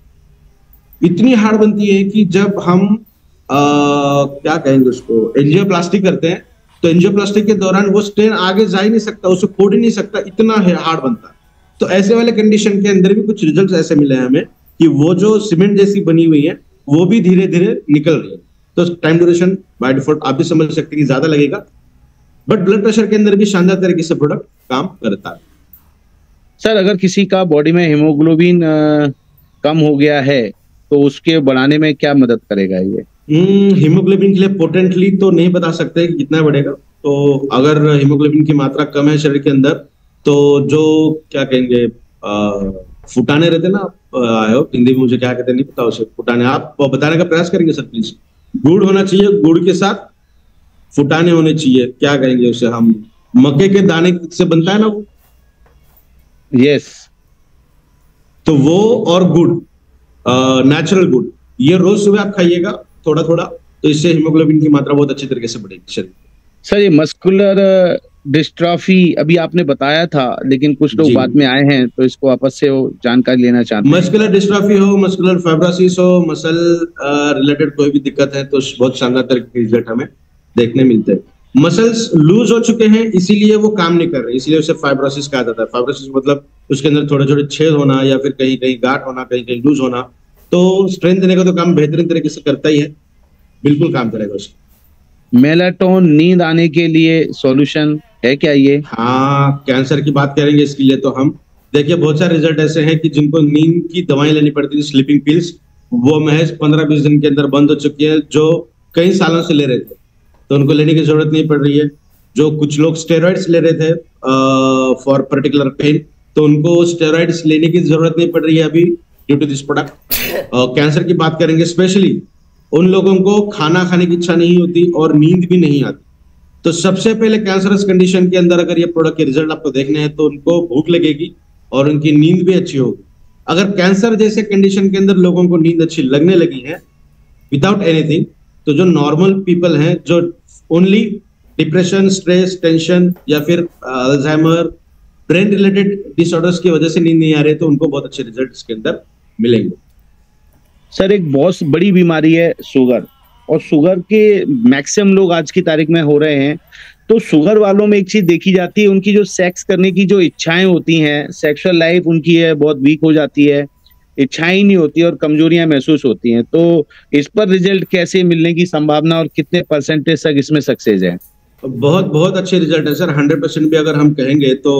इतनी हार्ड बनती है कि जब हम क्या कहेंगे उसको, एंजियोप्लास्टी करते हैं, तो एंजियोप्लास्टी के दौरान वो स्टेन आगे जा ही नहीं सकता, उसे फोड़ ही नहीं सकता, इतना हार्ड बनता है। तो ऐसे वाले कंडीशन के अंदर भी कुछ रिजल्ट ऐसे मिले हैं हमें कि वो जो सीमेंट जैसी बनी हुई है वो भी धीरे धीरे निकल रही है। तो टाइम ड्यूरेशन बाय डिफॉल्ट आप भी समझ सकते हैं कि ज्यादा लगेगा, बट ब्लड प्रेशर के अंदर भी शानदार तरीके से प्रोडक्ट काम करता है। सर अगर किसी का बॉडी में हीमोग्लोबिन कम हो गया है तो उसके बढ़ाने में क्या मदद करेगा ये? हीमोग्लोबिन के लिए पोटेंटली तो नहीं बता सकते कि कितना बढ़ेगा। तो अगर हीमोग्लोबिन की मात्रा कम है शरीर के अंदर, तो जो क्या कहेंगे, फुटाने रहते ना, हिंदी में मुझे क्या कहते हैं नहीं पता उसे, फुटाने, आप बताने का प्रयास करेंगे सर प्लीज। गुड़ होना चाहिए, गुड़ के साथ फुटाने होने चाहिए, क्या कहेंगे उसे हम, मक्के के दाने से बनता है ना वो, यस। तो वो और गुड़, नेचुरल गुड़, ये रोज सुबह आप खाइएगा थोड़ा थोड़ा, तो इससे हीमोग्लोबिन की मात्रा बहुत अच्छी तरीके से बढ़ेगी शरीर। सर ये मस्कुलर डिस्ट्रॉफी अभी आपने बताया था, लेकिन कुछ लोग बाद में आए हैं तो इसको आपस से जानकारी लेना चाहते हैं। मस्कुलर डिस्ट्रॉफी हो, मस्कुलर फाइब्रोसिस हो, मसल रिलेटेड कोई भी दिक्कत है तो बहुत शानदार तरीके के रिजल्ट हमें देखने मिलते हैं। मसल्स लूज हो चुके हैं इसीलिए वो काम नहीं कर रहे, इसीलिए उसे फाइब्रोसिस कहा जाता है। फाइब्रोसिस मतलब उसके अंदर थोड़े छोटे छेद होना, या फिर कहीं कहीं गांठ होना, कहीं कहीं लूज होना। तो स्ट्रेंथ देने का तो काम बेहतरीन तरीके से करता ही है, बिल्कुल काम करेगा उसको। मेलाटोन नींद आने के लिए सॉल्यूशन है क्या ये? हाँ, कैंसर की बात करेंगे इसके लिए तो हम देखिए, बहुत सारे रिजल्ट ऐसे हैं कि जिनको नींद की दवाएं लेनी पड़ती थी, स्लीपिंग पिल्स, वो महज 15-20 दिन के अंदर बंद हो चुकी है। जो कई सालों से ले रहे थे तो उनको लेने की जरूरत नहीं पड़ रही है। जो कुछ लोग स्टेरॉइड्स ले रहे थे फॉर पर्टिकुलर पेन, तो उनको स्टेरॉइड्स लेने की जरूरत नहीं पड़ रही है अभी due to this product. Cancer की बात करेंगे स्पेशली, उन लोगों को खाना खाने की इच्छा नहीं होती और नींद भी नहीं आती। तो सबसे पहले कैंसरस कंडीशन के अंदर अगर ये प्रोडक्ट के रिजल्ट आपको देखने हैं तो उनको भूख लगेगी और उनकी नींद भी अच्छी होगी। अगर कैंसर जैसे कंडीशन के अंदर लोगों को नींद अच्छी लगने लगी है विदाउट एनीथिंग, तो जो नॉर्मल पीपल हैं जो ओनली डिप्रेशन, स्ट्रेस, टेंशन या फिर अल्जाइमर, ब्रेन रिलेटेड डिसऑर्डर्स की वजह से नींद नहीं आ रही है, तो उनको बहुत अच्छे रिजल्ट इसके अंदर मिलेंगे। सर एक बहुत बड़ी बीमारी है शुगर, और शुगर के मैक्सिमम लोग आज की तारीख में हो रहे हैं। तो शुगर वालों में एक चीज देखी जाती है, उनकी जो सेक्स करने की जो इच्छाएं होती हैं, सेक्सुअल लाइफ उनकी है बहुत वीक हो जाती है, इच्छाएं नहीं होती और कमजोरियां महसूस होती हैं। तो इस पर रिजल्ट कैसे मिलने की संभावना और कितने परसेंटेज तक इसमें सक्सेस है? बहुत बहुत अच्छे रिजल्ट है सर। 100% भी अगर हम कहेंगे तो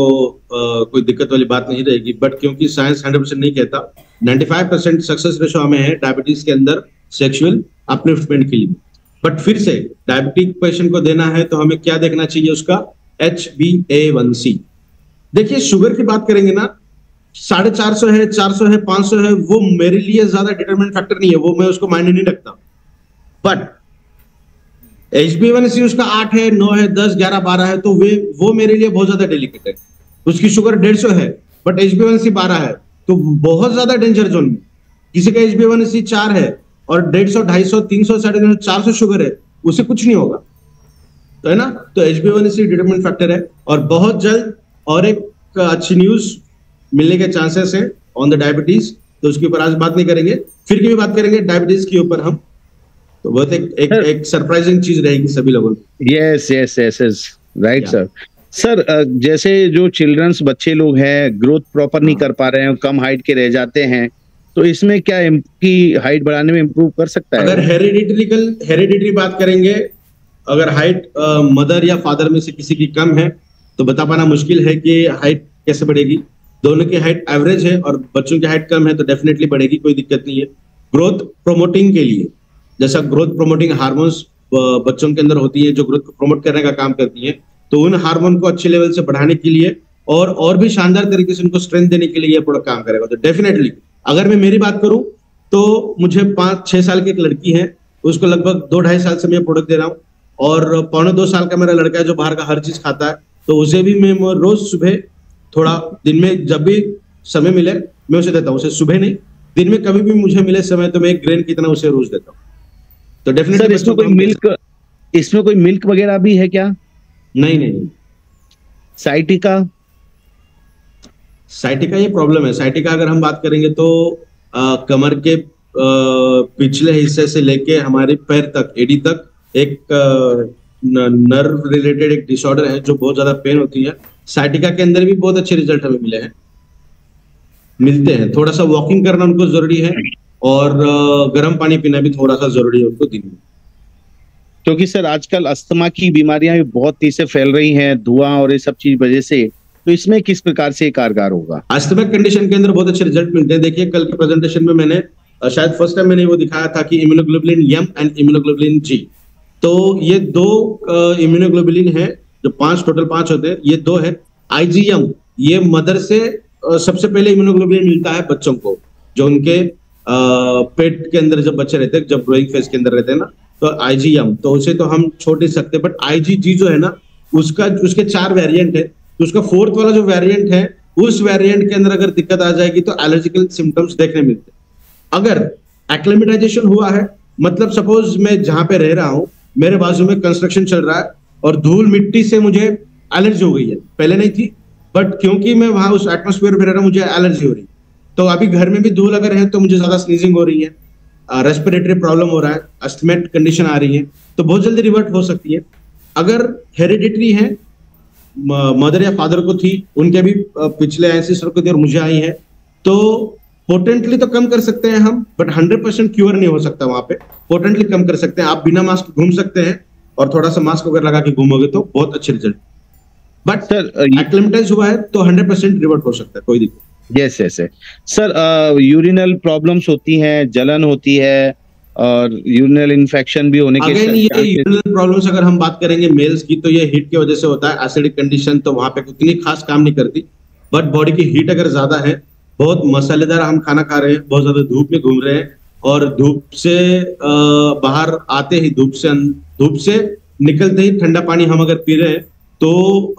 कोई दिक्कत वाली बात नहीं रहेगी, बट क्योंकि साइंस 100% नहीं कहता, 95% सक्सेस रेशो हमें है डायबिटीज के अंदर सेक्सुअल अपलिफ्टमेंट के लिए। बट फिर से डायबिटिक पेशेंट को देना है तो हमें क्या देखना चाहिए, उसका HbA1c। देखिए शुगर की बात करेंगे ना, 450 है, 400 है, 500 है, वो मेरे लिए ज्यादा डिटरमिनेंट फैक्टर नहीं है, वो मैं उसको मायने नहीं रखता। बट HbA1c उसका 8 है, 9 है, 10, 11, 12 है, तो वो मेरे लिए बहुत ज्यादा डेलिकेट है। उसकी शुगर 150 है बट HbA1c 12 है, तो बहुत ज्यादा डेंजर जोन में। किसी का HbA1c 4 है और 150, 250, 300, 350, 400 शुगर है, उसे कुछ नहीं होगा, तो है ना। तो HbA1c डिटरमिनेंट फैक्टर है और बहुत जल्द और एक अच्छी न्यूज मिलने के चांसेस हैं ऑन द डायबिटीज, तो उसके ऊपर आज बात नहीं करेंगे, फिर की भी बात करेंगे डायबिटीज के ऊपर हम, तो बहुत एक सरप्राइजिंग चीज रहेगी सभी लोगों को। Yes yes yes yes, right sir. Sir जैसे जो चिल्ड्रंस बच्चे लोग हैं ग्रोथ प्रॉपर नहीं कर पा रहे हैं, कम हाइट के रह जाते हैं, तो इसमें क्या इनकी हाइट बढ़ाने में इम्प्रूव कर सकता है? अगर हेरिडिटरी बात करेंगे, अगर हाइट मदर या फादर में से किसी की कम है तो बता पाना मुश्किल है कि हाइट कैसे बढ़ेगी। दोनों की हाइट एवरेज है और बच्चों की हाइट कम है तो डेफिनेटली बढ़ेगी, कोई दिक्कत नहीं है। ग्रोथ प्रमोटिंग के लिए, जैसा ग्रोथ प्रमोटिंग हार्मोन्स बच्चों के अंदर होती है जो ग्रोथ को प्रमोट करने का काम करती है, तो उन हार्मोन को अच्छे लेवल से बढ़ाने के लिए और भी शानदार तरीके से उनको स्ट्रेंथ देने के लिए ये प्रोडक्ट काम करेगा। तो डेफिनेटली अगर मैं मेरी बात करूं तो मुझे 5-6 साल की एक लड़की है, उसको लगभग 2-2.5 साल से मैं प्रोडक्ट दे रहा हूँ, और 1.25-2 साल का मेरा लड़का है जो बाहर का हर चीज खाता है, तो उसे भी मैं रोज सुबह थोड़ा, दिन में जब भी समय मिले मैं उसे देता हूँ। उसे सुबह नहीं, दिन में कभी भी मुझे मिले समय तो मैं एक ग्रेन कितना उसे रोज देता हूँ। तो डेफिनेटली इसमें कोई मिल्क वगैरह भी है क्या? नहीं। साइटिका ये प्रॉब्लम है। साइटिका अगर हम बात करेंगे तो कमर के पिछले हिस्से से लेके हमारे पैर तक, एडी तक, एक नर्व रिलेटेड एक डिसऑर्डर है जो बहुत ज्यादा पेन होती है। साइटिका के अंदर भी बहुत अच्छे रिजल्ट हमें मिलते हैं। थोड़ा सा वॉकिंग करना उनको जरूरी है और गर्म पानी पीना भी थोड़ा सा जरूरी है उनको दिन में, क्योंकि सर आजकल अस्थमा की बीमारियां भी बहुत तेजी से फैल रही हैं, धुआं और ये सब चीज वजह से, तो इसमें किस प्रकार से कारगर होगा? अस्थमिक कंडीशन के अंदर बहुत अच्छे रिजल्ट मिलते हैं। देखिए कल के प्रेजेंटेशन में मैंने शायद फर्स्ट टाइम मैंने वो दिखाया था कि immunoglobulin M and immunoglobulin G, तो ये 2 इम्यूनोग्लोबुलिन है, जो 5 टोटल 5 होते हैं, ये 2 है। IgM ये मदर से सबसे पहले इम्यूनोग्लोबुलिन मिलता है बच्चों को, जो उनके पेट के अंदर जब बच्चे रहते हैं, जब ग्रोइंग फेज के अंदर रहते हैं ना, तो IgM, तो उसे तो हम छोड़ नहीं सकते। बट IgG जो है ना, उसके 4 वेरिएंट है, तो उसका 4th वाला जो वेरिएंट है, उस वेरिएंट के अंदर अगर दिक्कत आ जाएगी तो एलर्जिकल सिम्टम्स देखने मिलते हैं। अगर एक्लेमेटाइजेशन हुआ है, मतलब सपोज मैं जहां पे रह रहा हूं, मेरे बाजू में कंस्ट्रक्शन चल रहा है और धूल मिट्टी से मुझे एलर्जी हो गई है, पहले नहीं थी, बट क्योंकि मैं वहां उस एटमोस्फेयर में रह रहा हूं मुझे एलर्जी हो रही है। तो अभी घर में भी धूल अगर है तो मुझे ज्यादा स्नीजिंग हो रही है, रेस्पिरेटरी प्रॉब्लम हो रहा है, अस्थमेट कंडीशन आ रही है, तो बहुत जल्दी रिवर्ट हो सकती है। अगर हेरिडिटरी है, मदर या फादर को थी, उनके भी पिछले एंसेस्टर को थी और मुझे आई है, तो पोटेंटली तो कम कर सकते हैं हम, बट 100% क्योर नहीं हो सकता। वहां पे पोटेंटली कम कर सकते हैं। आप बिना मास्क घूम सकते हैं और थोड़ा सा मास्क वगैरह लगा के घूमोगे तो बहुत अच्छे रिजल्ट। बट सर एक्लेमेटाइज हुआ है तो 100% रिवर्ट हो सकता है, कोई दिक्कत। Yes yes sir, urinal problems होती हैं, जलन होती है और यूरिनल इन्फेक्शन भी होने के अगेन ये यूरिनल प्रॉब्लम्स अगर हम बात करेंगे मेल्स की, तो ये हीट की वजह से होता है। एसिडिक कंडीशन तो वहां पे उतनी खास काम नहीं करती, बट बॉडी की हीट अगर ज्यादा है, बहुत मसालेदार हम खाना खा रहे हैं, बहुत ज्यादा धूप में घूम रहे हैं और धूप से बाहर आते ही धूप से निकलते ही ठंडा पानी हम अगर पी रहे हैं तो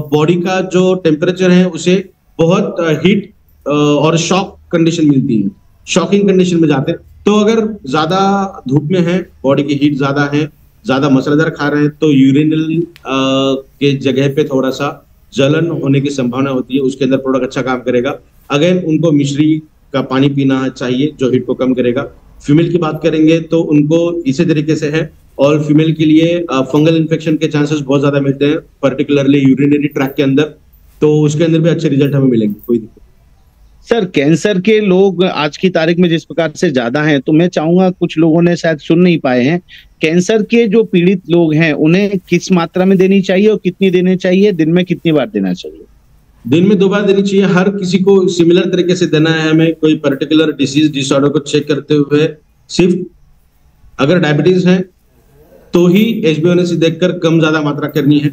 बॉडी का जो टेम्परेचर है उसे बहुत हीट और शॉक कंडीशन मिलती है, शॉकिंग कंडीशन में जाते हैं। तो अगर ज्यादा धूप में है, बॉडी की हीट ज्यादा है, ज्यादा मसालेदार खा रहे हैं तो यूरिनल के जगह पे थोड़ा सा जलन होने की संभावना होती है, उसके अंदर प्रोडक्ट अच्छा काम करेगा। अगेन उनको मिश्री का पानी पीना चाहिए जो हीट को कम करेगा। फीमेल की बात करेंगे तो उनको इसी तरीके से है, और फीमेल के लिए फंगल इन्फेक्शन के चांसेस बहुत ज्यादा मिलते हैं, पर्टिकुलरली यूरिनरी ट्रैक्ट के अंदर, तो उसके अंदर भी अच्छे रिजल्ट हमें मिलेंगे, कोई दिक्कत। सर कैंसर के लोग आज की तारीख में जिस प्रकार से ज्यादा हैं, तो मैं चाहूंगा, कुछ लोगों ने शायद सुन नहीं पाए हैं, कैंसर के जो पीड़ित लोग हैं उन्हें किस मात्रा में देनी चाहिए और कितनी देनी चाहिए, दिन में कितनी बार देना चाहिए? दिन में 2 बार देनी चाहिए। हर किसी को सिमिलर तरीके से देना है हमें, कोई पर्टिकुलर डिसीज डिसऑर्डर को चेक करते हुए। सिर्फ अगर डायबिटीज है तो ही HbA1c देखकर कम ज्यादा मात्रा करनी है,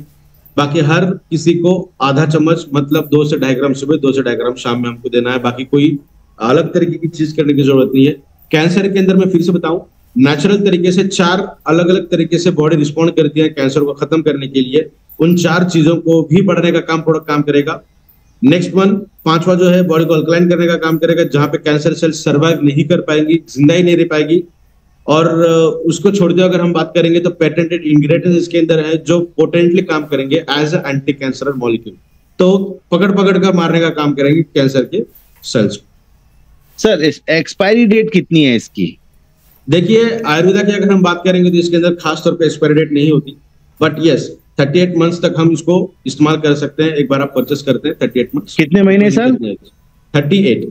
बाकी हर किसी को आधा चम्मच मतलब 2 से 2.5 ग्राम सुबह, 2 से 2.5 ग्राम शाम में हमको देना है। बाकी कोई अलग तरीके की चीज करने की जरूरत नहीं है। कैंसर के अंदर मैं फिर से बताऊं, नेचुरल तरीके से 4 अलग अलग तरीके से बॉडी रिस्पॉन्ड करती है कैंसर को खत्म करने के लिए। उन 4 चीजों को भी बढ़ने का काम प्रोडक्ट काम करेगा। नेक्स्ट वन, 5वां जो है बॉडी को अल्कलाइन करने का काम करेगा, जहां पे कैंसर सेल सर्वाइव नहीं कर पाएंगी, जिंदा ही नहीं रह पाएगी। और उसको छोड़ते अगर हम बात करेंगे तो पेटेंटेड इंग्रेडिएंट्स इसके अंदर है जो पोटेंटली काम करेंगे as a anti cancer molecule, तो पकड़ कर मारने का काम करेंगे कैंसर के सेल्स को। सर एक्सपायरी डेट कितनी है इसकी? देखिए आयुर्वेदा की अगर हम बात करेंगे तो इसके अंदर खास तौर पे एक्सपायरी डेट नहीं होती, बट यस 38 मंथ्स तक हम इसको इस्तेमाल कर सकते हैं। एक बार आप परचेस करते हैं 38 मंथ्स। कितने महीने सर? 38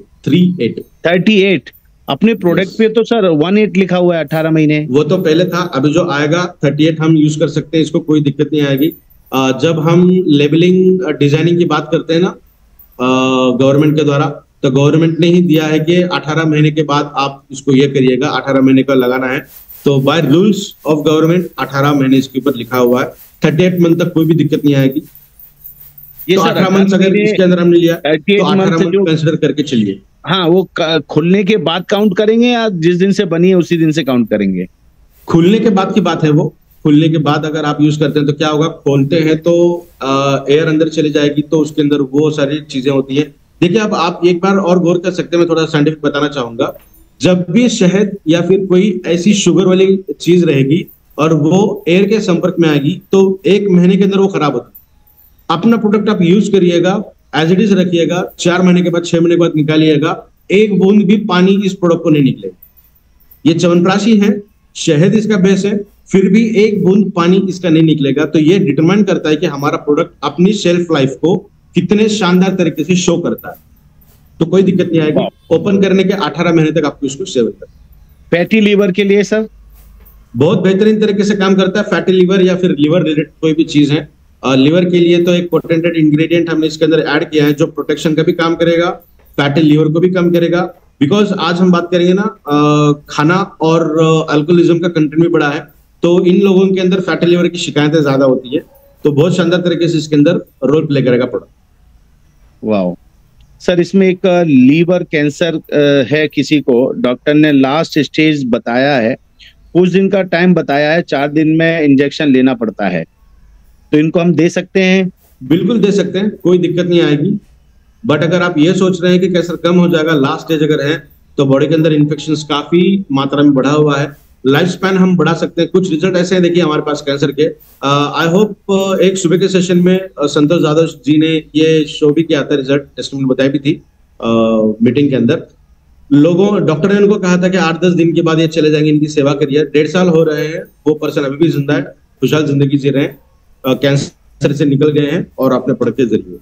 अपने प्रोडक्ट पे तो सर 18 लिखा हुआ है, 18 महीने। वो तो पहले था, अभी जो आएगा 38 हम यूज कर सकते हैं, इसको कोई दिक्कत नहीं आएगी। जब हम लेबलिंग डिजाइनिंग की बात करते हैं ना गवर्नमेंट के द्वारा, तो गवर्नमेंट ने ही दिया है कि 18 महीने के बाद आप इसको ये करिएगा, 18 महीने का लगाना है। तो बाय रूल्स ऑफ गवर्नमेंट 18 महीने इसके ऊपर लिखा हुआ है। 38 मंथ तक कोई भी दिक्कत नहीं आएगी। ये तो 18 मंथ अगर इसके अंदर हमने लिया तो 18 मंथ कंसिडर करके चलिए। हाँ, वो खुलने के बाद काउंट करेंगे या जिस दिन से बनी है उसी दिन से काउंट करेंगे? खुलने के बाद की बात है वो। खुलने के बाद अगर आप यूज करते हैं तो क्या होगा, खोलते हैं तो एयर अंदर चली जाएगी, तो उसके अंदर वो सारी चीजें होती हैं। देखिए अब आप एक बार और गौर कर सकते हैं, मैं थोड़ा साइंटिफिक बताना चाहूंगा। जब भी शहद या फिर कोई ऐसी शुगर वाली चीज रहेगी और वो एयर के संपर्क में आएगी तो 1 महीने के अंदर वो खराब होता है। अपना प्रोडक्ट आप यूज करिएगा, एज इट इज रखिएगा, 4 महीने के बाद 6 महीने के बाद निकालिएगा, 1 बूंद भी पानी इस प्रोडक्ट को नहीं निकलेगा। ये च्यवनप्राशी है, शहद इसका बेस है, फिर भी 1 बूंद पानी इसका नहीं निकलेगा। तो ये डिटरमाइन करता है कि हमारा प्रोडक्ट अपनी शेल्फ लाइफ को कितने शानदार तरीके से शो करता है। तो कोई दिक्कत नहीं आएगी। ओपन करने के 18 महीने तक आपको इसको सेवन करना। फैटी लीवर के लिए सर बहुत बेहतरीन तरीके से काम करता है। फैटी लीवर या फिर लीवर रिलेटेड कोई भी चीज है, लीवर के लिए तो एक पोटेंटेड इंग्रेडिएंट हमने इसके अंदर ऐड किया है जो प्रोटेक्शन का भी काम करेगा, फैटी लीवर को भी कम करेगा। बिकॉज आज हम बात करेंगे ना खाना और अल्कोहलिज्म का कंटेंट भी बड़ा है, तो इन लोगों के अंदर फैटी लीवर की शिकायतें ज्यादा होती है। तो बहुत शानदार तरीके से इसके अंदर रोल प्ले करेगा प्रोडक्ट। वाह सर, इसमें एक लीवर कैंसर है, किसी को डॉक्टर ने लास्ट स्टेज बताया है, कुछ दिन का टाइम बताया है, 4 दिन में इंजेक्शन लेना पड़ता है, तो इनको हम दे सकते हैं? बिल्कुल दे सकते हैं, कोई दिक्कत नहीं आएगी। बट अगर आप ये सोच रहे हैं कि कैंसर कम हो जाएगा, लास्ट स्टेज अगर है, तो बॉडी के अंदर इन्फेक्शन काफी मात्रा में बढ़ा हुआ है, लाइफ स्पैन हम बढ़ा सकते हैं। कुछ रिजल्ट ऐसे हैं देखिए हमारे पास कैंसर के। आई होप एक सुबह के सेशन में संतोष यादव जी ने ये शो भी किया था, रिजल्ट टेस्टमेंट बताई भी थी मीटिंग के अंदर। डॉक्टर ने उनको कहा था कि 8-10 दिन के बाद ये चले जाएंगे, इनकी सेवा करिए। 1.5 साल हो रहे हैं, वो पर्सन अभी भी जिंदा है, खुशहाल जिंदगी जी रहे हैं, कैंसर से निकल गए हैं और अपने प्रोडक्ट के जरिए।